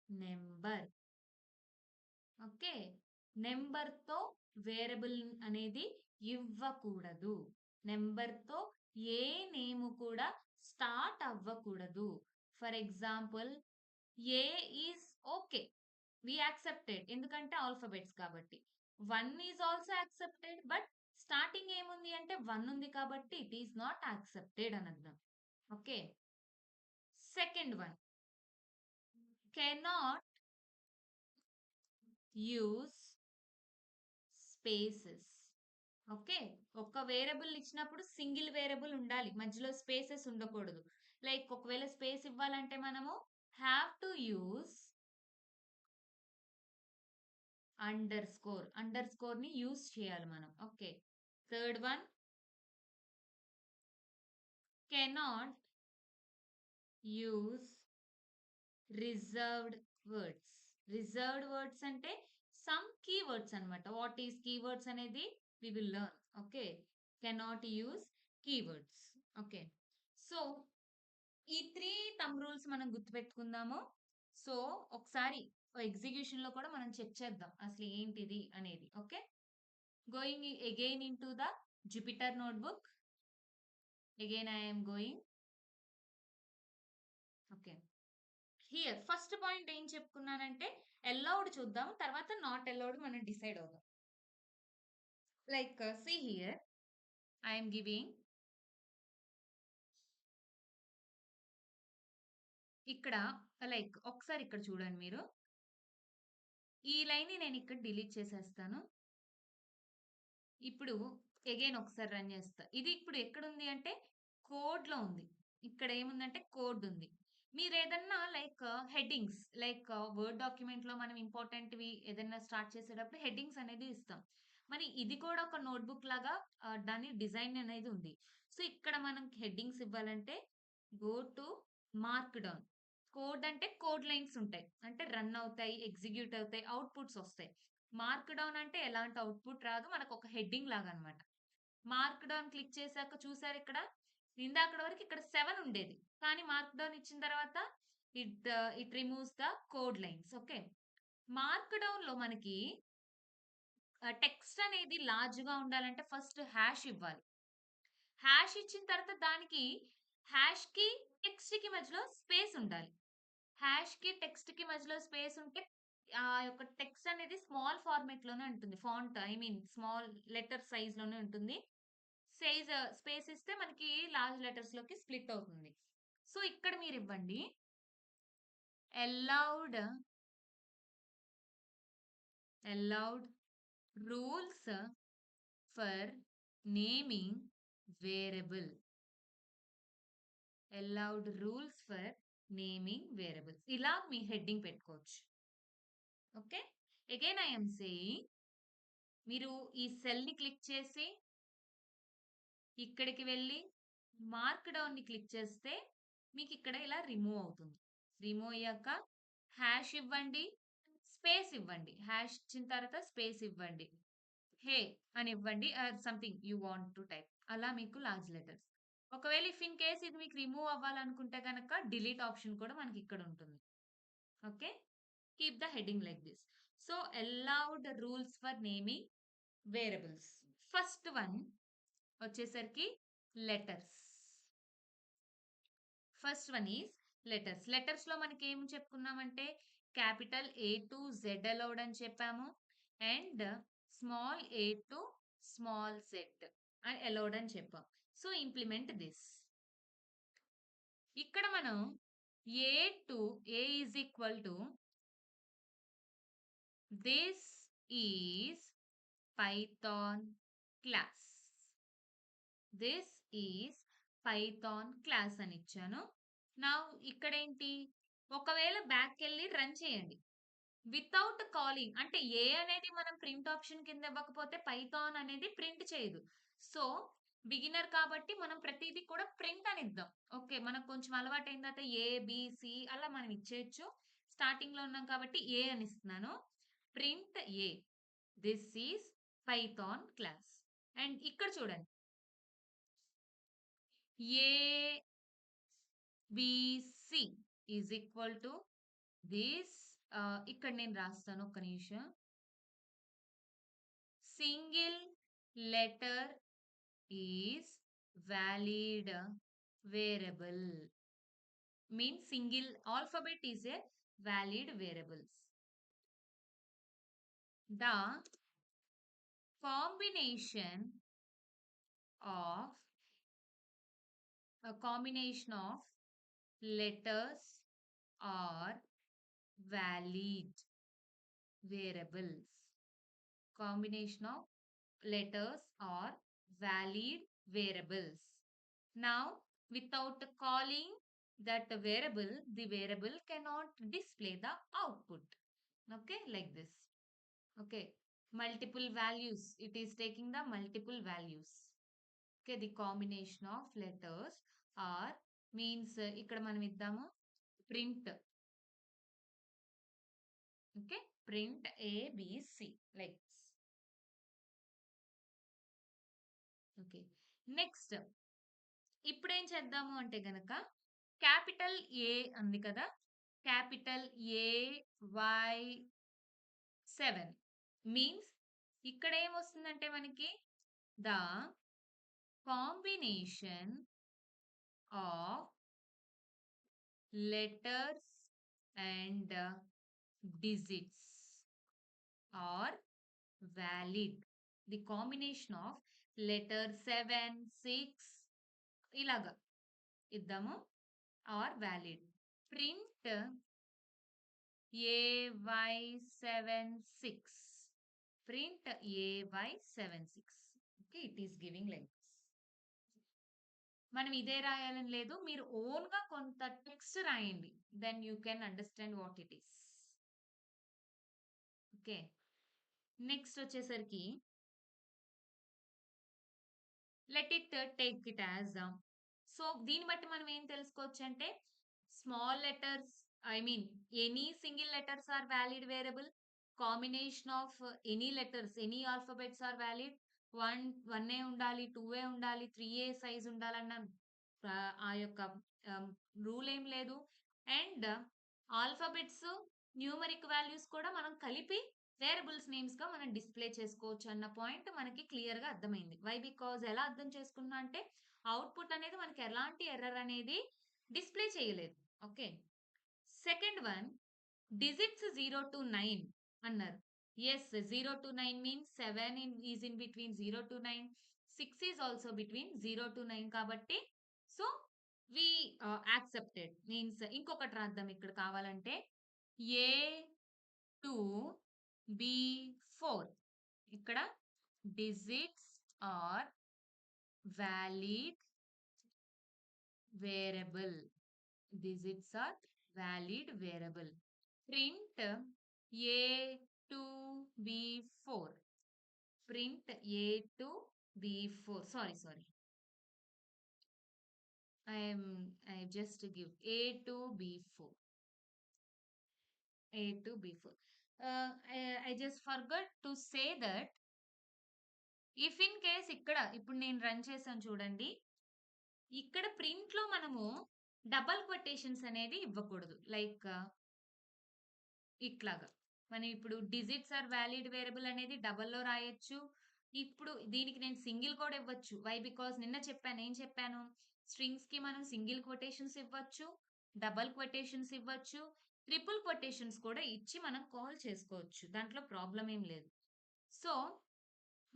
number. Okay, నెంబర్తో variable అనేది ఇవ్వకూడదు. నెంబర్తో ఏ name కూడా start అవ్వకూడదు. For example A is okay, we accepted ఎందుకంటే ఆల్ఫాబెట్స్ కాబట్టి. 1 is also accepted. But starting ఏముంది అంటే 1 ఉంది కాబట్టి ఇట్ ఈస్ నాట్ యాక్సెప్టెడ్ అని అర్థం. Okay. Second one, cannot use spaces. Okay. ఒక వేరియబుల్ ఇచ్చినప్పుడు సింగిల్ వేరియబుల్ ఉండాలి. మధ్యలో స్పేసెస్ ఉండకూడదు. లైక్ ఒకవేళ స్పేస్ ఇవ్వాలంటే మనము have to use underscore ని యూజ్ చేయాలి మనం. Okay. Third one, cannot use reserved words. Reserved words అంటే సమ్ కీవర్డ్స్ అన్నమాట. వాట్ ఈస్ కీవర్డ్స్ అనేది we will learn. Okay. Cannot use keywords. Okay. So ఈ 3 థంబ్ రూల్స్ మనం గుర్తుపెట్టుకుందాము. So ఒకసారి execution లో కూడా మనం చెక్ చేద్దాం అసలు ఏంటిది అనేది. Okay. Going again in to the Jupiter notebook. Again I am going. Okay. Here first point ఏం చెప్పుకున్నానంటే అలౌడ్ చూద్దాం, తర్వాత నాట్ అలౌడ్ మనం డిసైడ్ అవుదాం. Like see here I am giving, ఇక్కడ లైక్ ఒకసారి ఇక్కడ చూడండి మీరు. ఈ లైన్ ని నేను ఇక్కడ డిలీట్ చేసేస్తాను. ఇప్పుడు అగైన్ ఒకసారి రన్ చేస్తా. ఇది ఇప్పుడు ఎక్కడుంది అంటే కోడ్ లో ఉంది. ఇక్కడ ఏముందంటే కోడ్ ఉంది. మీరు ఏదన్నా like headings, like word document లో మనం ఇంపార్టెంట్ వి ఏదైనా స్టార్ట్ చేసేటప్పుడు హెడ్డింగ్స్ అనేది ఇస్తాం. మరి ఇది కూడా ఒక నోట్బుక్ లాగా దాని డిజైన్ అనేది ఉంది. సో ఇక్కడ మనం హెడ్డింగ్స్ ఇవ్వాలంటే go to mark down. Code అంటే కోడ్ లైన్స్ ఉంటాయి, అంటే రన్ అవుతాయి, ఎగ్జిక్యూట్ అవుతాయి, అవుట్పుట్స్ వస్తాయి. మార్క్ డౌన్ అంటే ఎలాంటి అవుట్పుట్ రాదు, మనకు ఒక హెడ్డింగ్ లాగా అన్నమాట. మార్క్ డౌన్ క్లిక్ చేశాక చూసారు ఇక్కడ ఇందాకడ వరకు ఇక్కడ 7 ఉండేది, కానీ మార్క్ డౌన్ ఇచ్చిన తర్వాత it removes the code lines. Okay. Mark down లో మనకి టెక్స్ట్ అనేది లార్జ్ గా ఉండాలంటే ఫస్ట్ హ్యాష్ ఇవ్వాలి. హ్యాష్ ఇచ్చిన తర్వాత దానికి హ్యాష్ కి టెక్స్ట్ కి మధ్యలో స్పేస్ ఉండాలి. హ్యాష్ కి టెక్స్ట్ కి మధ్యలో స్పేస్ ఉంటే ఆ యొక్క టెక్స్ట్ అనేది స్మాల్ ఫార్మాట్ లోనే ఉంటుంది. Font I mean small letter size లోనే ఉంటుంది. సైజ్ స్పేస్ ఇస్తే మనకి లార్జ్ లెటర్స్ లోకి స్ప్లిట్ అవుతుంది. సో ఇక్కడ మీరు ఇవ్వండి allowed rules for naming variable. allowed rules for naming variables. ఇలా మీ హెడ్డింగ్ పెట్టుకోవచ్చు. Okay. Again I am saying, మీరు ఈ సెల్ ని క్లిక్ చేసి ఇక్కడికి వెళ్ళి మార్క్ డౌన్ ని క్లిక్ చేస్తే మీకు ఇక్కడ ఇలా రిమూవ్ అవుతుంది. రిమూవ్ అయ్యాక హ్యాష్ ఇవ్వండి, స్పేస్ ఇవ్వండి. హ్యాష్ ఇచ్చిన తర్వాత స్పేస్ ఇవ్వండి. హే అని ఇవ్వండి, something you want to type, అలా మీకు లార్జ్ లెటర్స్. ఒకవేళ ఇఫ్ ఇన్ కేస్ ఇది మీకు రిమూవ్ అవ్వాలనుకుంటే కనుక డిలీట్ ఆప్షన్ కూడా మనకి ఇక్కడ ఉంటుంది. Okay. Keep the heading like this. So allowed rules for naming variables. First one వచ్చేసరికి letters. First one is letters. Letters లో మనకి ఏం చెప్పుకున్నామంటే capital A to Z allowed అని చెప్పాము, and small A to small Z అని allowed అని చెప్పాం. So implement this. ఇక్కడ మనం A to A is equal to this is Python class. This is Python class అని ఇచ్చాను. నా ఇక్కడ ఏంటి, ఒకవేళ బ్యాక్ వెళ్ళి రన్ చేయండి వితౌట్ కాలింగ్, అంటే ఏ అనేది మనం ప్రింట్ ఆప్షన్ కింద ఇవ్వకపోతే పైథాన్ అనేది ప్రింట్ చేయదు. సో బిగినర్ కాబట్టి మనం ప్రతిదీ కూడా ప్రింట్ అని ఇద్దాం. ఓకే. మనకు కొంచెం అలవాటు అయిన తర్వాత ఏ బి సి అలా మనం ఇచ్చేయచ్చు. స్టార్టింగ్ లో ఉన్నాం కాబట్టి ఏ అని ఇస్తున్నాను. Print A, this is Python class. And ఇక్కడ చూడండి ABC is equal to this. ఇక్కడ నేను రాస్తాను, ఒక్క నిమిషం. Single letter is valid variable. Means single alphabet is a valid variables. the combination of letters are valid variables. Combination of letters are valid variables. Now, without calling that variable, the variable cannot display the output. Okay, like this. Okay, multiple values. It is taking the multiple values. Okay, the combination of letters are means ఇక్కడ మనం ఇద్దాము print. Okay, print A, B, C like this. Okay, next ఇప్పుడు ఏం చేద్దాము అంటే గనక capital ఏ అంది కదా, క్యాపిటల్ A Y7 మీన్స్ ఇక్కడ ఏమొస్తుందంటే మనకి the combination of letters and digits are valid. The combination of letter 7, 6 ఇలాగా ఇద్దాము are valid. Print AY76. Print AY76. Okay, it is giving like this. మనం ఇదే రాయాలని లేదు, మీరు ఓన్ గా కొంత టెక్స్ట్ రాయండి, then you can understand what it is. Okay, next వచ్చేసరికి let it take it as so దీన్ని బట్టి మనం ఏం తెలుసుకోవచ్చు అంటే small letters any single letters are valid variable, combination of any letters any alphabets are valid, one A ఉండాలి, 2A ఉండాలి, 3A size ఉండాలన్న ఆ యొక్క రూల్ ఏం లేదు. అండ్ ఆల్ఫాబెట్స్ న్యూమరిక్ వాల్యూస్ కూడా మనం కలిపి వేరియబుల్స్ నేమ్స్ గా మనం డిస్ప్లే చేసుకోవచ్చు అన్న పాయింట్ మనకి క్లియర్ గా అర్థమైంది. వై బికాజ్ ఎలా అర్థం చేసుకున్నా అంటే అవుట్పుట్ అనేది మనకి ఎలాంటి ఎర్రర్ అనేది డిస్ప్లే చేయలేదు. Okay, second one digits 0 to 9 అన్నారు. Yes, 0 to 9 means 7 is in between 0 to 9, 6 is also between 0 to 9 కాబట్టి సో వి యాక్సెప్టెడ్ మీన్స్ ఇంకొకటి రాద్దాం ఇక్కడ కావాలంటే A2B4 ఇక్కడ digits are valid variable, digits are valid variable. Print A2B4. Print A2B4. Sorry. I just give A2B4. A2B4. I just forgot to say that if in case ఇక్కడ ఇప్పుడు నేను run చేశాను చూడండి, ఇక్కడ ప్రింట్ లో మనము డబల్ కొటేషన్స్ అనేది ఇవ్వకూడదు. లైక్ ఇట్లాగా మనం ఇప్పుడు డిజిట్స్ ఆర్ వ్యాలిడ్ వేరియబుల్ అనేది డబల్లో రాయొచ్చు. ఇప్పుడు దీనికి నేను సింగిల్ కూడా ఇవ్వచ్చు. వై బికాస్ నిన్న చెప్పాను, ఏం చెప్పాను, స్ట్రింగ్స్ కి మనం సింగిల్ కొటేషన్స్ ఇవ్వచ్చు, డబల్ కొటేషన్స్ ఇవ్వచ్చు, ట్రిపుల్ కొటేషన్స్ కూడా ఇచ్చి మనం కాల్ చేసుకోవచ్చు, దాంట్లో ప్రాబ్లం ఏం లేదు. సో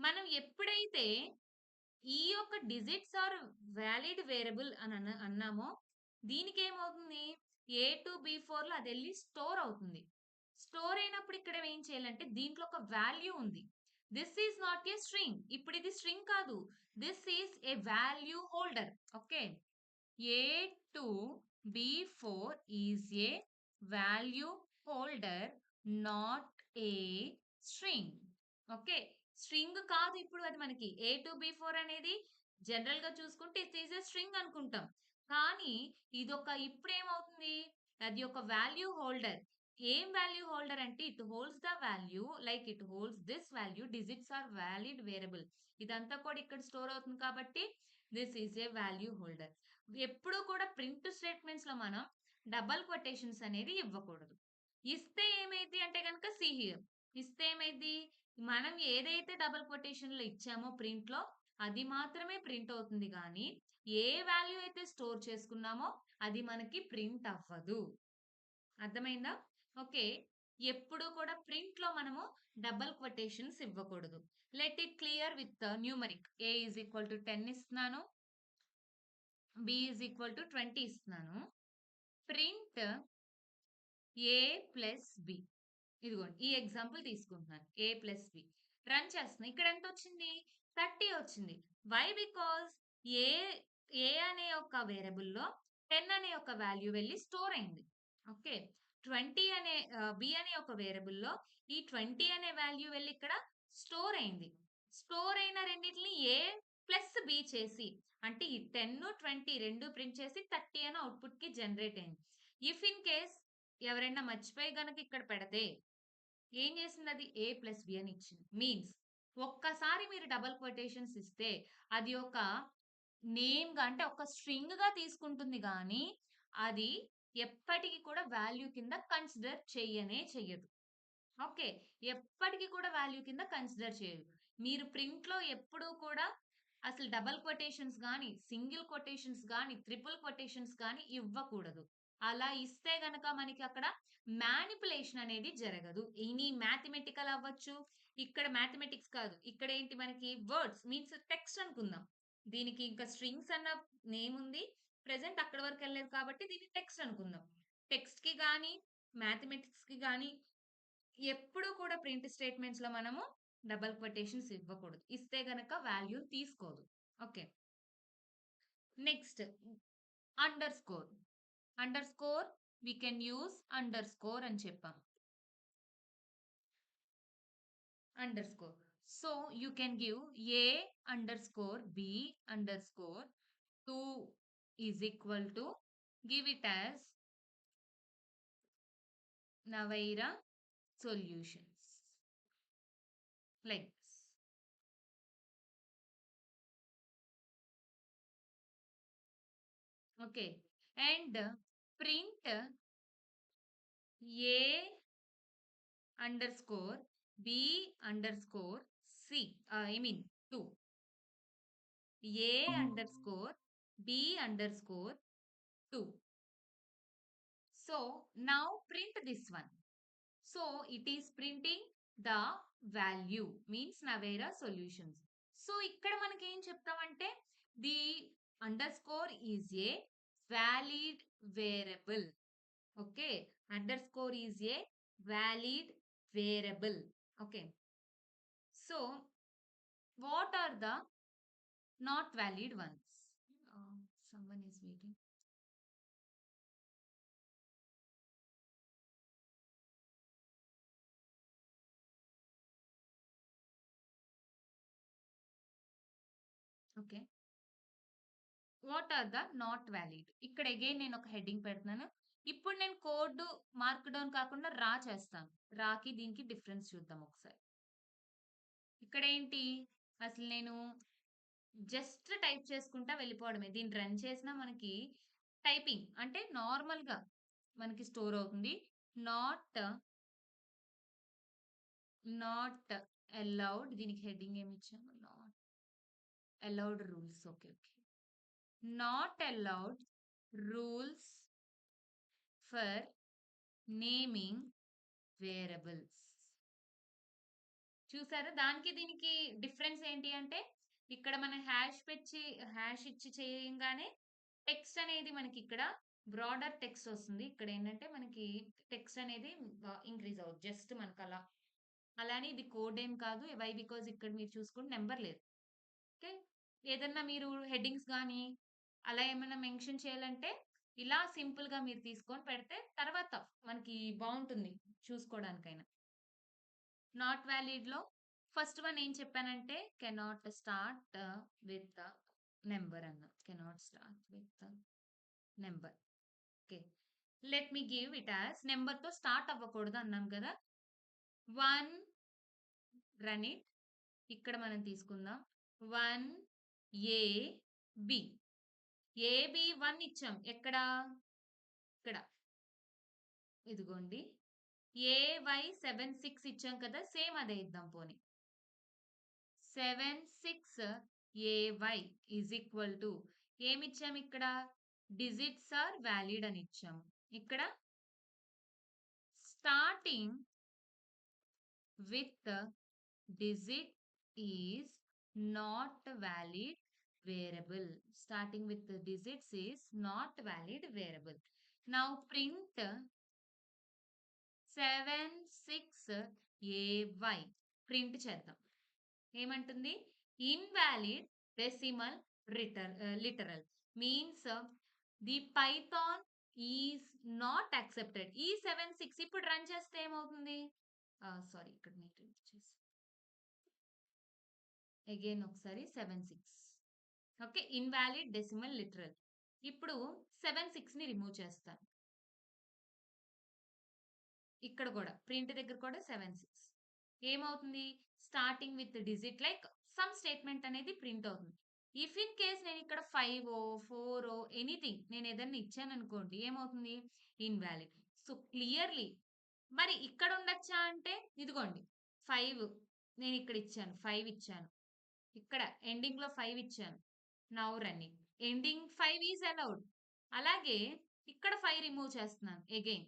మనం ఎప్పుడైతే ఈ యొక్క డిజిట్స్ ఆర్ వ్యాలిడ్ వేరియబుల్ అని అన్నామో దీనికి ఏమవుతుంది, A2B4 లో అది వెళ్ళి స్టోర్ అవుతుంది. స్టోర్ అయినప్పుడు ఇక్కడ ఏం చేయాలంటే దీంట్లో ఒక వాల్యూ ఉంది. This is not a string, ఇప్పుడు ఇది స్ట్రింగ్ కాదు, this is a value holder. Okay, A2B4 is a value holder, not a string. Okay, string కాదు ఇప్పుడు అది మనకి. A2B4 అనేది జనరల్ గా చూసుకుంటే ఇట్ ఈజ్ ఏ స్ట్రింగ్ అనుకుంటాం, కానీ ఇదొక ఇప్పుడు ఏమవుతుంది, అది ఒక వాల్యూ హోల్డర్. ఏం వాల్యూ హోల్డర్ అంటే it holds the value, like it holds this value, digits are valid variable, ఇదంతా కూడా ఇక్కడ స్టోర్ అవుతుంది కాబట్టి this is a value holder. ఎప్పుడు కూడా ప్రింట్ స్టేట్మెంట్స్ లో మనం డబల్ కొటేషన్స్ అనేది ఇవ్వకూడదు. ఇస్తే ఏమైంది అంటే కనుక ఇస్తే ఏమైంది, మనం ఏదైతే డబల్ కొటేషన్ లో ఇచ్చామో ప్రింట్ లో అది మాత్రమే ప్రింట్ అవుతుంది, కానీ ఏ వాల్యూ అయితే స్టోర్ చేసుకున్నామో అది మనకి ప్రింట్ అవ్వదు. అర్థమైందా? ఓకే, ఎప్పుడు కూడా ప్రింట్‌లో మనము డబుల్ క్వోటేషన్స్ ఇవ్వకూడదు. Let it clear with numeric. A = 10 ఇస్తున్నాను. B = 20 ఇస్తున్నాను. Print A plus B. ఇదిగోండి. ఈ ఎగ్జాంపుల్ తీసుకుంటున్నాను. A plus B. రన్ చేస్తున్నా. ఇక్కడ ఎంతొచ్చింది? 30 వచ్చింది. వై? బికాజ్ ఏ ఏ అనే ఒక వేరియబుల్‌లో 10 అనే ఒక వాల్యూ వెళ్లి స్టోర్ అయింది. ఓకే. 20 అనే B అనే ఒక వేరియబుల్‌లో ఈ 20 అనే వాల్యూ వెళ్లి ఇక్కడ స్టోర్ అయింది. స్టోర్ అయిన రెండిటిని A ప్లస్ B చేసి అంటే ఈ 10, 20 రెండు ప్రింట్ చేసి 30 అని అవుట్‌పుట్‌కి జనరేట్ అయింది. ఇఫ్ ఇన్ కేస్ ఎవరైనా మర్చిపోయి గనక ఇక్కడ పెడితే ఏం చేసిందది? A ప్లస్ B అని ఇచ్చింది. మీన్స్ ఒక్కసారి మీరు డబుల్ క్వోటేషన్స్ ఇస్తే అది ఒక నేమ్‌గా అంటే ఒక స్ట్రింగ్‌గా తీసుకుంటుంది గానీ, అది ఎప్పటికి కూడా వాల్యూ కింద కన్సిడర్ చెయ్యనే చెయ్యదు. ఓకే. ఎప్పటికి కూడా వాల్యూ కింద కన్సిడర్ చేయదు. మీరు ప్రింట్‌లో ఎప్పుడూ కూడా అసలు డబుల్ కొటేషన్స్ గాని, సింగిల్ కొటేషన్స్ గాని, ట్రిపుల్ కొటేషన్స్ గాని ఇవ్వకూడదు. అలా ఇస్తే గనక మనకి అక్కడ మానిప్యులేషన్ అనేది జరగదు. ఎనీ మ్యాథమెటికల్ అవ్వచ్చు. ఇక్కడ మ్యాథమెటిక్స్ కాదు. ఇక్కడ ఏంటి మనకి వర్డ్స్ మీన్స్ టెక్స్ట్ అనుకుందాం. దీనికి ఇంకా స్ట్రింగ్స్ అన్న నేమ్ ఉంది. ప్రెజెంట్ అక్కడి వరకు ఎళ్ళలేదు కాబట్టి దీన్ని టెక్స్ట్ అనుకుందాం. టెక్స్ట్‌కి గాని, మ్యాథమెటిక్స్‌కి గాని ఎప్పుడు కూడా ప్రింట్ స్టేట్మెంట్స్‌లో మనము డబుల్ క్వోటేషన్స్ ఇవ్వకూడదు. ఇస్తే గనక వాల్యూ తీసుకోదు. Okay. Next underscore. Underscore we can use underscore అని చెప్పాం. Underscore. So you can give A underscore B underscore 2 is equal to give it as Navaira solutions. Like this. Okay. And print A underscore B underscore C. I mean 2. A underscore B underscore 2. So now print this one. So it is printing the value means Navera solutions. So ఇక్కడ మనకి ఏం చెప్తామంటే the underscore is a valid variable. Okay, underscore is a valid variable. Okay, so what are the not valid ones? Someone is waiting. Okay. What are the not valid? ఇక్కడ again నేను ఒక heading పెడుతున్నాను. ఇప్పుడు నేను code mark down కాకుండా రా చేస్తాను. రాకి దీనికి డిఫరెన్స్ చూద్దాం ఒకసారి. ఇక్కడ ఏంటి? అసలు నేను జస్ట్ టైప్ చేసుకుంటా వెళ్ళిపోవడమే. దీన్ని రన్ చేసినా మనకి టైపింగ్ అంటే నార్మల్‌గా మనకి స్టోర్ అవుతుంది. నాట్ నాట్ అలౌడ్ దీనికి హెడ్డింగ్ ఏమి ఇచ్చాము? Not allowed rules. Okay. Okay. Not allowed rules for naming variables. చూసారా? దానికి దీనికి డిఫరెన్స్ ఏంటి అంటే ఇక్కడ మనం హ్యాష్ ఇచ్చి చేయంగానే టెక్స్ట్ అనేది మనకి ఇక్కడ బ్రాడర్ టెక్స్ట్ వస్తుంది. ఇక్కడ ఏంటంటే మనకి టెక్స్ట్ అనేది ఇంక్రీజ్ అవుతుంది. జస్ట్ మనకు అలా. అలానే ఇది కోడ్ ఏం కాదు. వై? బికాజ్ ఇక్కడ మీరు చూసుకుంటే నెంబర్ లేదు. ఓకే. ఏదన్నా మీరు హెడ్డింగ్స్ గానీ అలా ఏమైనా మెన్షన్ చేయాలంటే ఇలా సింపుల్‌గా మీరు తీసుకొని పెడితే తర్వాత మనకి బావుంటుంది చూసుకోవడానికైనా. నాట్ వాలిడ్‌లో ఫస్ట్ వన్ ఏం చెప్పానంటే కెనాట్ స్టార్ట్ విత్ నంబర్ అన్నా. Cannot start with number. Okay. Let me give it as నంబర్‌తో స్టార్ట్ అవ్వకూడదు అన్నాం కదా! 1 రన్ ఇట్. ఇక్కడ మనం తీసుకుందాం. 1 ఏ బి. ఏబి 1 ఇచ్చాం. ఎక్కడ? ఇక్కడ. ఇదిగోండి. ఏవై 7, 6 ఇచ్చాం కదా! సేమ్ అదే ఇద్దాం పోనీ. 7, 6 ఏవై ఈజ్ ఈక్వల్ టు ఏమిచ్చాము ఇక్కడ? డిజిట్స్ ఆర్ వాలిడ్ అని ఇచ్చాము. ఇక్కడ starting with digit is not valid variable. Starting with the digits is not valid variable. Now print 76ay. Print చేద్దాం. ఏమంటుంది? Invalid decimal literal means the Python is not accepted. ఈ 76 ఇప్పుడు run చేస్తే ఏమవుతుంది? Sorry, ఇక్కడ నీట్ చేసి again ఒకసారి 76. Okay, invalid decimal literal. ఇప్పుడు 76 ని రిమూవ్ చేస్తాను. ఇక్కడ కూడా ప్రింట్ దగ్గర కూడా 76 ఏమవుతుంది? Starting with digit like some statement అనేది ప్రింట్ అవుతుంది. ఇఫ్ ఇన్ కేస్ నేను ఇక్కడ 5 4 ఎనీథింగ్ నేను ఏదైనా ఇచ్చాను అనుకోండి, ఏమవుతుంది? ఇన్వాలిడ్. సో క్లియర్లీ మరి ఇక్కడ ఉండొచ్చా అంటే, ఇదిగోండి 5 నేను ఇక్కడ ఇచ్చాను, 5 ఇచ్చాను, ఇక్కడ ఎండింగ్ లో 5 ఇచ్చాను. Now running ending 5 is allowed. అలాగే ఇక్కడ 5 రిమూవ్ చేస్తున్నాను. అగైన్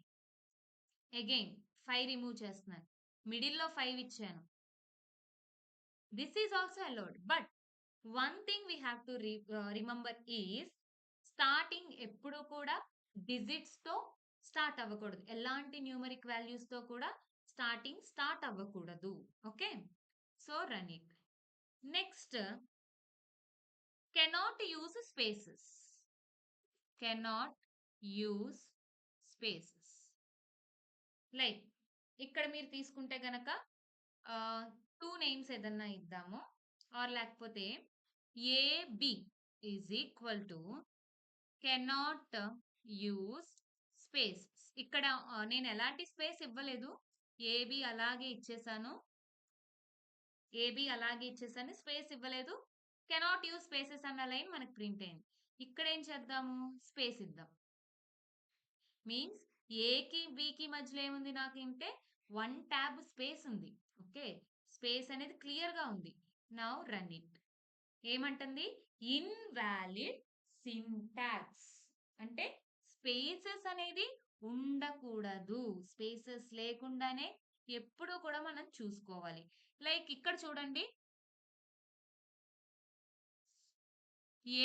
5 రిమూవ్ చేస్తున్నాను. మిడిల్లో 5 ఇచ్చాను. This is also allowed. But one thing we have to remember is starting ఎప్పుడు కూడా డిజిట్స్ తో స్టార్ట్ అవ్వకూడదు. ఎలాంటి న్యూమరిక్ వాల్యూస్ తో కూడా స్టార్ట్ అవ్వకూడదు. Okay, so run it. Next, cannot use spaces. Cannot use spaces. Like ఇక్కడ మీరు తీసుకుంటే గనక 2 నేమ్స్ ఏదన్నా ఇద్దాము. ఆర్ లేకపోతే AB is equal to cannot use spaces. ఇక్కడ నేను ఎలాంటి స్పేస్ ఇవ్వలేదు. ఏబి అలాగే ఇచ్చేసాను. స్పేస్ ఇవ్వలేదు. కెనాట్ యూజ్ స్పేసెస్ అన్న లైన్ మనకు ప్రింట్ అయింది. ఇక్కడ ఏం చేద్దాము? స్పేస్ ఇద్దాం. మీన్స్ ఏకి బికి మధ్యలో ఏముంది నాకు అంటే 1 ట్యాబ్ స్పేస్ ఉంది. ఓకే, స్పేస్ అనేది క్లియర్ గా ఉంది. Now run it. ఏమంటుంది? ఇన్వాలిడ్ సింటాక్స్ అంటే స్పేసెస్ అనేది ఉండకూడదు. స్పేసెస్ లేకుండానే ఎప్పుడూ కూడా మనం చూసుకోవాలి. లైక్ ఇక్కడ చూడండి,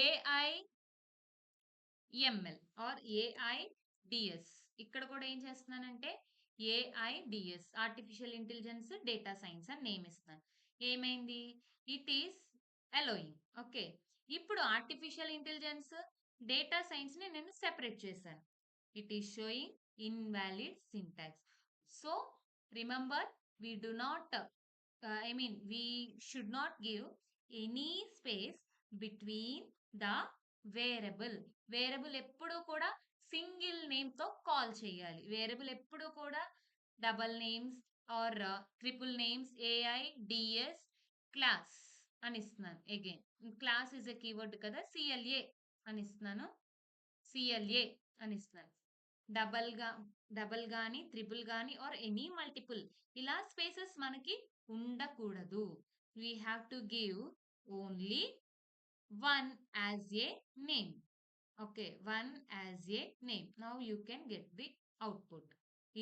ఏఐఎంఎల్ ఆర్ ఏఐడిఎస్. ఇక్కడ కూడా ఏం చేస్తున్నానంటే AIDS artificial intelligence data science అని నేమ్ ఇస్తాను. ఏమైంది? It is allowing. ఓకే, ఇప్పుడు ఆర్టిఫిషియల్ ఇంటెలిజెన్స్ డేటా సైన్స్ ని నేను సెపరేట్ చేశాను. It is sowing invalid syntax. So remember, we do not we should not give any space between the variable. Variable ఎప్పుడు కూడా single name తో call చేయాలి. Variable ఎప్పుడు కూడా double names or triple names AIDS class అని ఇస్తున్నాను. Again class is a keyword కదా, CLA అని ఇస్తున్నాను. డబల్ గాని ట్రిపుల్ గాని ఆర్ ఎనీ మల్టిపుల్ ఇలా స్పేసెస్ మనకి ఉండకూడదు. We have to give only 1 as a name. Okay, 1 as a name. Now you can get the output.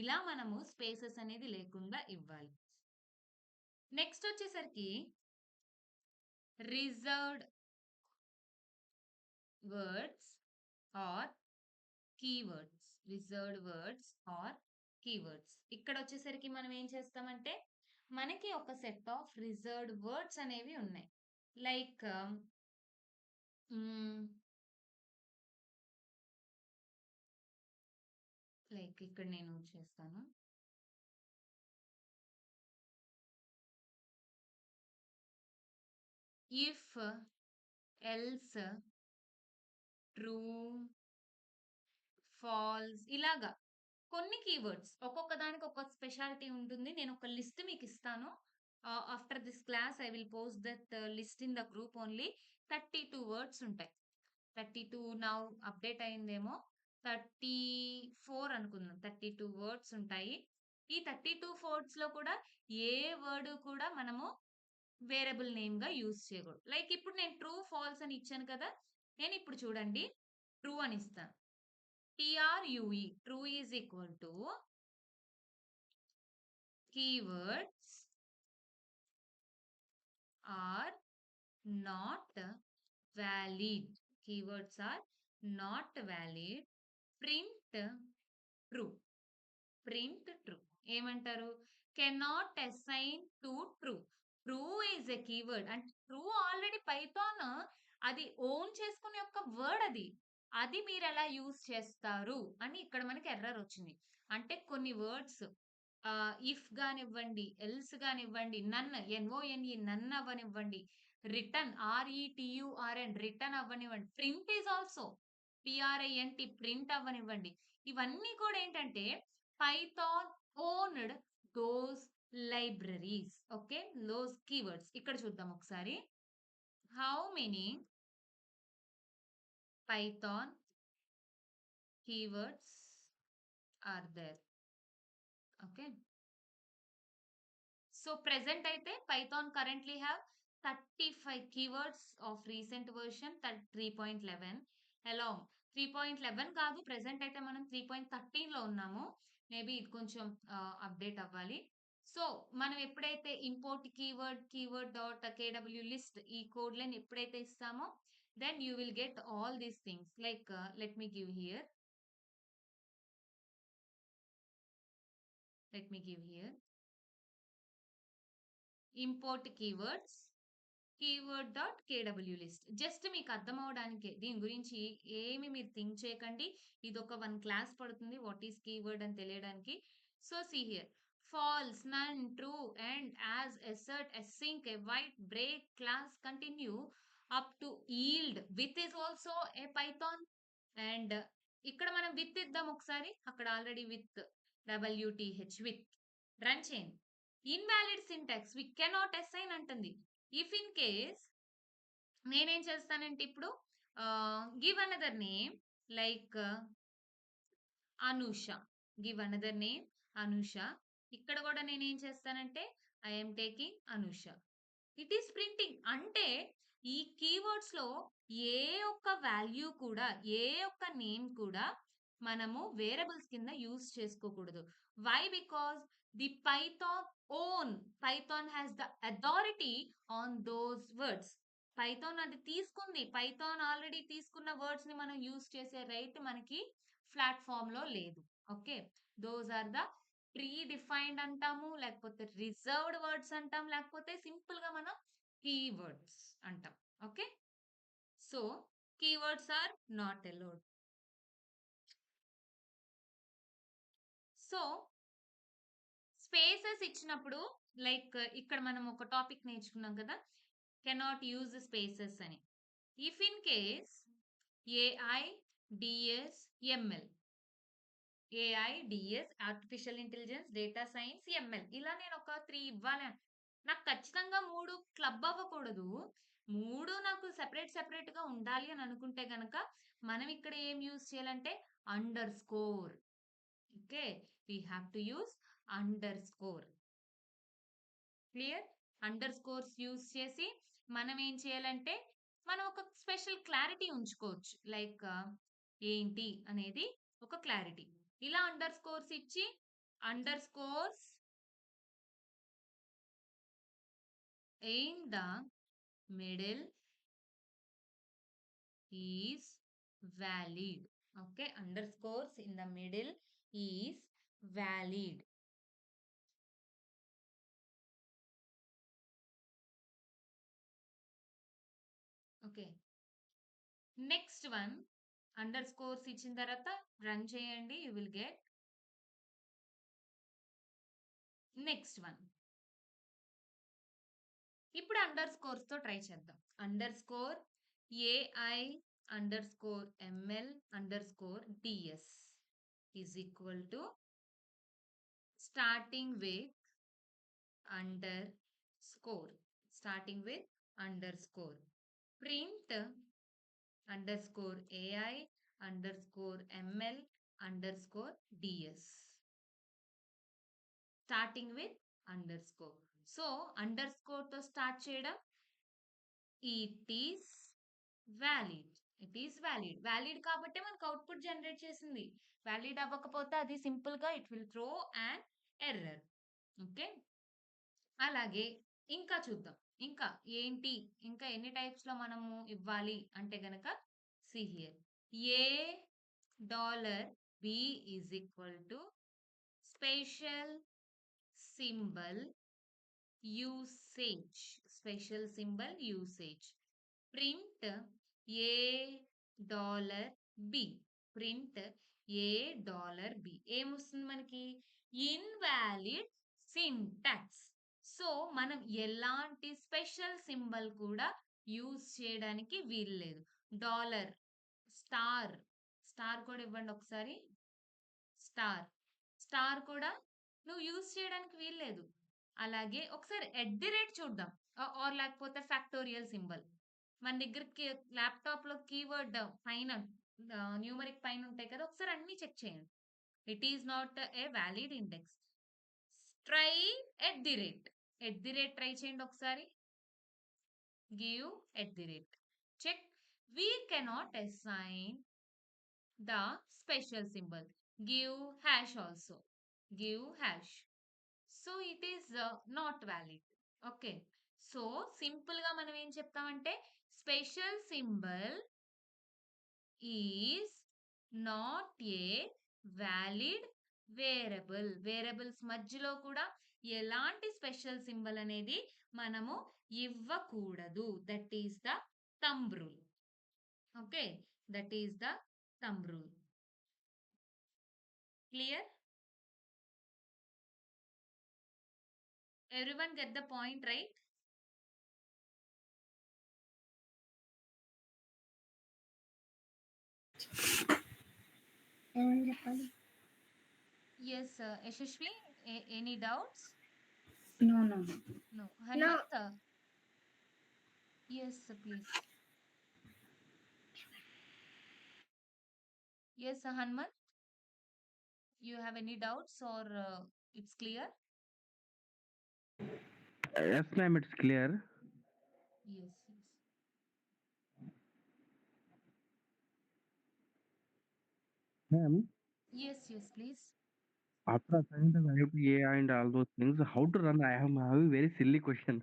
ఇలా మనము స్పేసెస్ అనేది లేకుండా ఇవ్వాలి. నెక్స్ట్ వచ్చేసరికి రిజర్వ్డ్ వర్డ్స్ ఆర్ కీవర్డ్స్. ఇక్కడ వచ్చేసరికి మనం ఏం చేస్తామంటే, మనకి ఒక సెట్ ఆఫ్ రిజర్వ్డ్ వర్డ్స్ అనేవి ఉన్నాయి. లైక్ ఇక్కడ నేను చేస్తాను. ఇఫ్, ఎల్స్, ట్రూ, ఫాల్స్, ఇలాగా కొన్ని కీవర్డ్స్. ఒక్కొక్క దానికి ఒక్కొక్క స్పెషాలిటీ ఉంటుంది. నేను ఒక లిస్ట్ మీకు ఇస్తాను. After this class I will post that list in the group only. 32 words ఉంటాయి. 32 నౌ అప్డేట్ అయిందేమో, 34 అనుకుందాం. 32 వర్డ్స్ ఉంటాయి. ఈ 32 వర్డ్స్ లో కూడా ఏ వర్డ్ కూడా మనము వేరియబుల్ నేమ్ గా యూజ్ చేయకూడదు. లైక్ ఇప్పుడు నేను ట్రూ ఫాల్స్ అని ఇచ్చాను కదా, నేను ఇప్పుడు చూడండి ట్రూ అని ఇస్తాను. TRUE, true is equal to keywords are not valid. Keywords are not valid. Print true. Print true. ఏమంటారు? Cannot assign to true. True is a keyword and true already Python అది ఓన్ చేసుకునే యొక్క word అది. అది మీరు ఎలా use చేస్తారు అని ఇక్కడ మనకి ఎర్రర్ వచ్చింది. అంటే కొన్ని వర్డ్స్ ఇఫ్ గానివ్వండి, ఎల్స్ గానివ్వండి, నన్ ఎన్ఓఎన్ఈ నన్ అవ్వనివ్వండి, రిటర్న్ ఆర్ఈటియుఆర్ఎన్ రిటర్న్ అవ్వనివ్వండి, ప్రింట్ ఈజ్ ఆల్సో పిఆర్ఐఎన్టి ప్రింట్ అవ్వనివ్వండి. ఇవన్నీ కూడా ఏంటంటే Python owned those libraries. Okay, those keywords. ఇక్కడ చూద్దాం ఒకసారి. How many Python keywords are there? Okay. So present అయితే Python currently have 35 keywords of recent version 3.11 along 3.11 కాదు, ప్రెసెంట్ అయితే మనం 3.13 లో ఉన్నాము. మేబీ ఇది కొంచెం అప్డేట్ అవ్వాలి. సో మనం ఎప్పుడైతే import keyword dot KW list ఈ కోడ్ లైన్ ఎప్పుడైతే ఇస్తామో then you will get all these things. Like let me give here import keywords keyword dot kw list. Just మీకు అర్థం అవడానికే, దీని గురించి ఏమి మీరు థింక్ చేయకండి. ఇది ఒక 1 క్లాస్ పడుతుంది వాట్ ఈస్ కీవర్డ్ అని తెలియడానికి. So see here false, none, true, and, as, assert, async, await, break, class, continue up to yield. With is also a python. And ఇక్కడ మనం విత్ ఇద్దాం ఒకసారి. అక్కడ already with WTH with run చేయండి. Invalid syntax we cannot assign అంటుంది. If in case నేనేం చేస్తానంటే ఇప్పుడు give another name like Anusha. Give another name Anusha. ఇక్కడ కూడా నేనేం చేస్తానంటే I'm taking Anusha. It is printing. అంటే ఈ కీవర్డ్స్ లో ఏ ఒక్క వాల్యూ కూడా, ఏ ఒక్క నేమ్ కూడా మనము వేరియబుల్స్ కింద యూజ్ చేసుకోకూడదు. Why? Because the Python has the authority on those words. Python అది తీసుకుంది. పైథాన్ ఆల్రెడీ తీసుకున్న వర్డ్స్ ని మనం యూజ్ చేసే రైట్ మనకి ప్లాట్ఫామ్ లో లేదు. Okay, those are the predefined అంటాము, లేకపోతే రిజర్వ్డ్ వర్డ్స్ అంటాం, లేకపోతే సింపుల్ గా మనం కీవర్డ్స్ అంటాం. Okay, so keywords are not allowed. So spaces ఇచ్చినప్పుడు లైక్ ఇక్కడ మనం ఒక టాపిక్ నేర్చుకున్నాం కదా, కెనాట్ యూజ్ స్పేసెస్ అని. If in case AI DS ML, AI DS artificial intelligence, data science, ML, ఇలా నేను ఒక 3 ఇవ్వాలి. నాకు ఖచ్చితంగా 3 క్లబ్ అవ్వకూడదు. 3 నాకు సెపరేట్ గా ఉండాలి అని అనుకుంటే గనక మనం ఇక్కడ ఏం యూజ్ చేయాలంటే under score. Okay, we have to use under score. Clear? Under scores use చేసి మనం ఏం చేయాలంటే మనం ఒక స్పెషల్ క్లారిటీ ఉంచుకోవచ్చు. లైక్ ఏంటి అనేది ఒక క్లారిటీ. ఇలా అండర్ స్కోర్స్ ఇచ్చి under scores in the middle is valid. Okay, underscores in the middle is valid. Okay, next one underscores ఇచ్చిన తర్వాత రన్ చేయండి, you will get next one. ఇప్పుడు అండర్ స్కోర్స్ తో ట్రై చేద్దాం. Underscore AI underscore ML underscore DS is equal to starting with underscore print underscore AI underscore ML underscore DS starting with underscore. So underscore తో start చేయడం it is valid కాబట్టి మనకు output generate చేసింది. Valid అవ్వకపోతే అది simple గా it will throw and error. Okay. అలాగే ఇంకా చూద్దాం. ఇంకా ఏంటి? ఇంకా ఎన్ని టైప్స్‌లో మనము ఇవ్వాలి అంటే గనక see here. A $B is equal to special symbol usage. Special symbol usage. Print $B. Print $B. ఏమొస్తుంది మనకి? Invalid syntax. సో, మనం ఎలాంటి స్పెషల్ సింబల్ కూడా యూజ్ చేయడానికి వీల్లేదు. డాలర్, స్టార్, స్టార్ కూడా ఇవ్వండి ఒకసారి. స్టార్, స్టార్ కూడా నువ్వు యూజ్ చేయడానికి వీల్లేదు. అలాగే ఒకసారి ఎట్ ది రేట్ చూద్దాం. ఆర్ లేకపోతే ఫ్యాక్టోరియల్ సింబల్. మన దగ్గర ల్యాప్‌టాప్‌లో కీవర్డ్ పైన న్యూమరిక్ పైన ఉంటాయి కదా! ఒకసారి అన్నీ చెక్ చేయండి. It is not a valid index. Try at the rate. At the rate try చేయండి ఒకసారి. Give at the rate. Check. We cannot assign the special symbol. Give hash also. Give hash. So it is not valid. Okay. So సింపుల్‌గా మనం ఏం చెప్తామంటే special symbol is not a valid variable. Variables మధ్యలో కూడా ఎలాంటి special symbol అనేది మనము ఇవ్వకూడదు. That is the thumb rule. Okay. That is the thumb rule. Clear? Everyone get the point, right? ఏమని చెప్పాలి? Yes, Yashashvi, any doubts? No no No. Hanmant? Yes, please. Yes, Hanmant, you have any doubts or it's clear? Yes, ma'am, it's clear. Yes, yes. Ma'am, Yes, yes, please. after assigning the value to A and all those things, how to run? I am having very silly question.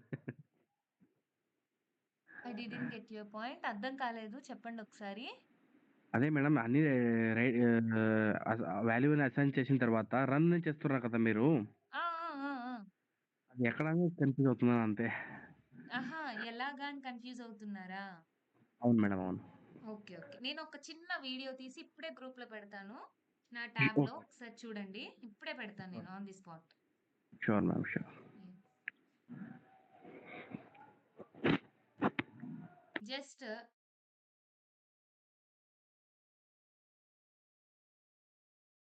I didn't get your point. అర్థం కాలేదు. చెప్పండి ఒకసారి. అదే madam అన్ని వాల్యూని assign చేసిన తర్వాత run చేస్తున్నారు కదా మీరు. ఆ! ఆ! ఆ! ఆ! అది ఎక్కడ కన్‌ఫ్యూజ్ అవుతున్నాను అంతే. ఆహా! ఎలాగా అని కన్‌ఫ్యూజ్ అవుతున్నారా? అవును మేడం. అవును. ఓకే. ఓకే. నేను ఒక చిన్న వీడియో తీసి ఇప్పుడే గ్రూప్‌లో పెడతాను. నా ట్యాబ్‌లో ఓకే. ఒకసారి చూడండి. ఇప్పుడే పెడతాను నేను on the spot. Sure ma'am. Sure. Just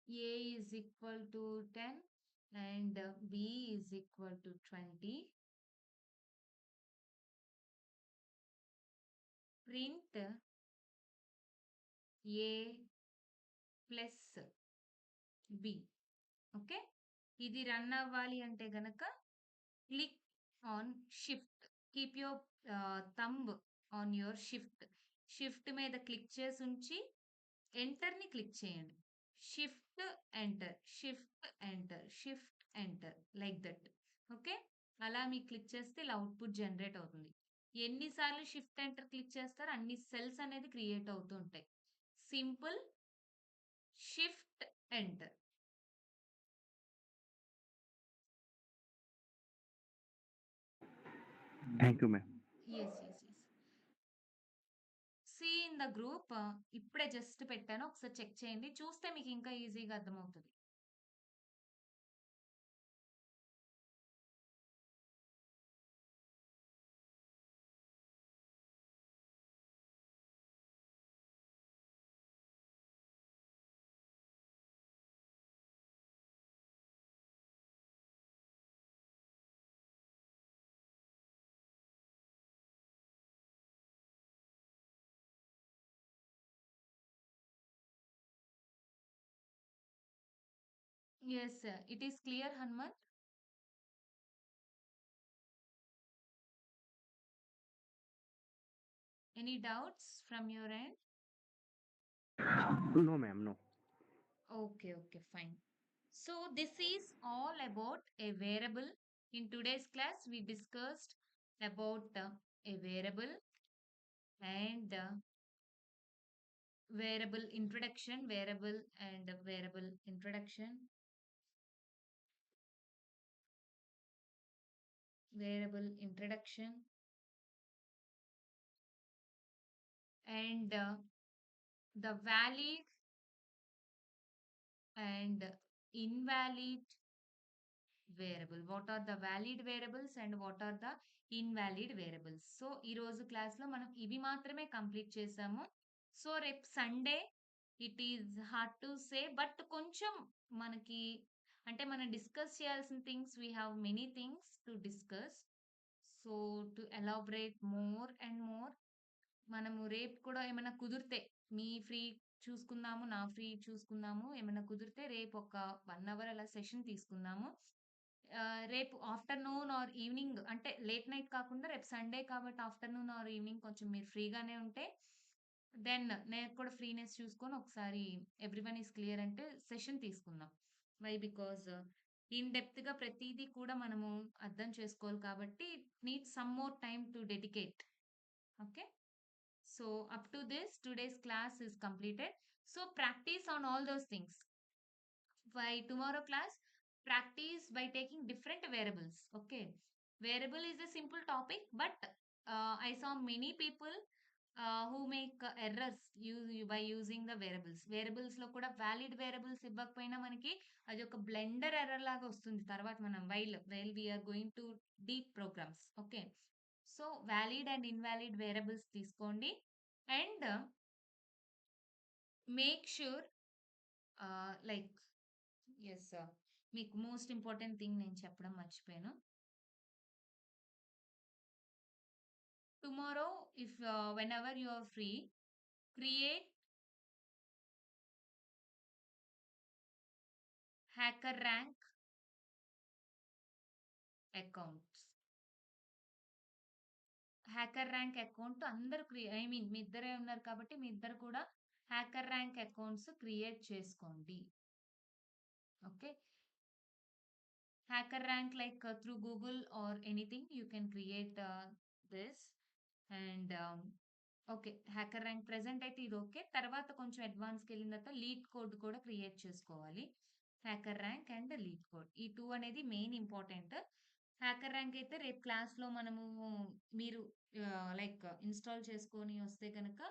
A is equal to 10 and B is equal to 20. Print A plus B. Okay. ఇది రన్ అవ్వాలి అంటే గనక click on shift. Keep your thumb on your shift. Shift మీద click చేసి ఉంచి ఎంటర్‌ని click చేయండి. Shift enter, shift enter, shift enter like that. Okay. అలా మీకు క్లిక్ చేస్తే ఇలా అవుట్‌పుట్ జనరేట్ అవుతుంది. ఎన్ని సార్లు షిఫ్ట్ ఎంటర్ క్లిక్ చేస్తారో అన్ని సెల్స్ అనేది క్రియేట్ అవుతూ ఉంటాయి. Simple shift enter. Thank you ma'am. Yes. Yes. Yes. See in the group ఇప్పుడే జస్ట్ పెట్టాను. ఒకసారి చెక్ చేయండి. చూస్తే మీకు ఇంకా ఈజీగా అర్థమవుతది. Yes. It is clear Hanumant? Any doubts from your end? No ma'am. No. Okay. Okay. Fine. So this is all about a variable. In today's class, we discussed about a variable and variable introduction, variable introduction, variable introduction, and the valid and invalid variable. What are the valid variables and what are the invalid variables. So ఈ రోజు క్లాస్లో మనం ఇవి మాత్రమే complete చేసాము. So రేపు Sunday it is hard to say but కొంచెం మనకి అంటే మనం డిస్కస్ చేయాల్సిన things we have many things to discuss. So to elaborate more and more మనము రేపు కూడా ఏమైనా కుదిరితే మీ ఫ్రీ చూసుకుందాము, నా ఫ్రీ చూసుకుందాము. ఏమైనా కుదిరితే రేపు ఒక 1 అవర్ అలా సెషన్ తీసుకుందాము. రేపు ఆఫ్టర్‌నూన్ ఆర్ ఈవినింగ్ అంటే లేట్ నైట్ కాకుండా రేపు సండే కాబట్టి ఆఫ్టర్‌నూన్ ఆర్ ఈవినింగ్ కొంచెం మీరు ఫ్రీగానే ఉంటే దెన్ నేను కూడా ఫ్రీనెస్ చూసుకొని ఒకసారి ఎవ్రీవన్ ఈస్ క్లియర్ అంటే సెషన్ తీసుకుందాం. వై? బికాజ్ ఇన్ డెప్త్‌గా ప్రతీదీ కూడా మనము అర్థం చేసుకోవాలి కాబట్టి needs some more time to dedicate. Okay. So up to this today's class is completed. So practice on all those things. By tomorrow class, practice by taking different variables. Okay, variable is a simple topic, but I saw many people who make by using the variables లో కూడా valid variables ఇవ్వకపోయినా మనకి అది ఒక blender error లాగా వస్తుంది తర్వాత మనం while we are going to deep programs. Okay, so valid and invalid variables తీసుకోండి and make sure like yes sir, మీకు మోస్ట్ ఇంపార్టెంట్ థింగ్ నేను చెప్పడం మర్చిపోయాను. Tomorrow if whenever you are free, create HackerRank accounts. HackerRank account అందరూ I mean మీ ఇద్దరే ఉన్నారు కాబట్టి మీ ఇద్దరు కూడా హ్యాకర్ ర్యాంక్ అకౌంట్స్ క్రియేట్ చేసుకోండి. Okay, hacker rank like through Google or anything you can create this and okay, hacker rank present అయితే ఇది ఓకే. తర్వాత కొంచెం అడ్వాన్స్కి వెళ్ళిన తర్వాత లీడ్ కోడ్ కూడా క్రియేట్ చేసుకోవాలి. Hacker rank and lead code ఈ 2 అనేది మెయిన్ ఇంపార్టెంట్. హ్యాకర్ ర్యాంక్ అయితే రేపు క్లాస్లో మనము మీరు లైక్ ఇన్స్టాల్ చేసుకొని వస్తే కనుక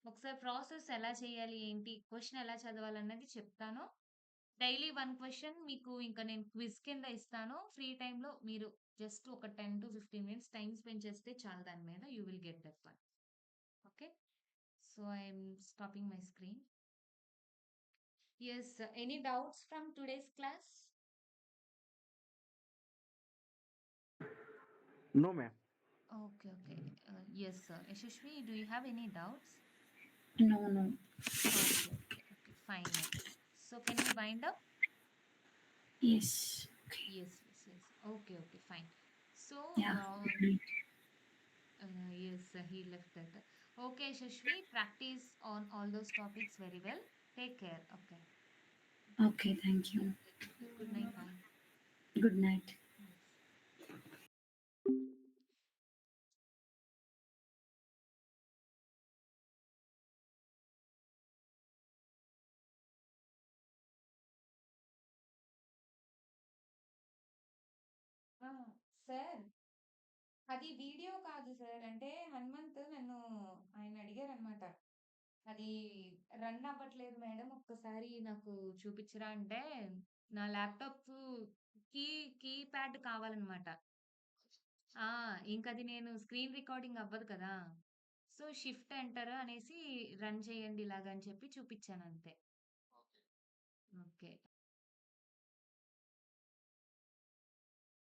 ఒకసారి ప్రాసెస్ ఎలా చేయాలి, ఏంటి, క్వశ్చన్ ఎలా చదవాలన్నది చెప్తాను. డైలీ 1 క్వెషన్ మీకు ఇంకా నేను క్విజ్ కింద ఇస్తాను. ఫ్రీ టైమ్‌లో మీరు జస్ట్ ఒక 10-15 మినిట్స్ టైమ్ స్పెండ్ చేస్తే చాలు దాని మీద. You will get that one. Okay. So I am stopping my screen. Yes, any doubts from today's class? No, ma'am. Okay. Okay. Yes, Yashasvi, do you have any doubts? No, no. Okay. Okay. Okay. Fine then. So can we wind up? Yes. Okay. Yes, yes, yes. Okay, okay, fine. So, Yeah. Good night. yes, he left that. Okay, Shashvi, practice on all those topics very well. Take care. Okay. Okay, thank you. Good night. Bye. Good night. Yes. Sir, అది video కాదు sir. అంటే హనుమంత్ నన్ను ఆయన అడిగారనమాట. అది run అవ్వట్లేదు madam, ఒక్కసారి నాకు చూపించరా అంటే నా ల్యాప్టాప్ కీ కీప్యాడ్ కావాలన్నమాట. ఇంకది నేను స్క్రీన్ రికార్డింగ్ అవ్వదు కదా! సో, షిఫ్ట్ ఎంటర్ అనేసి రన్ చేయండి ఇలాగ అని చెప్పి చూపించాను అంతే. ఓకే.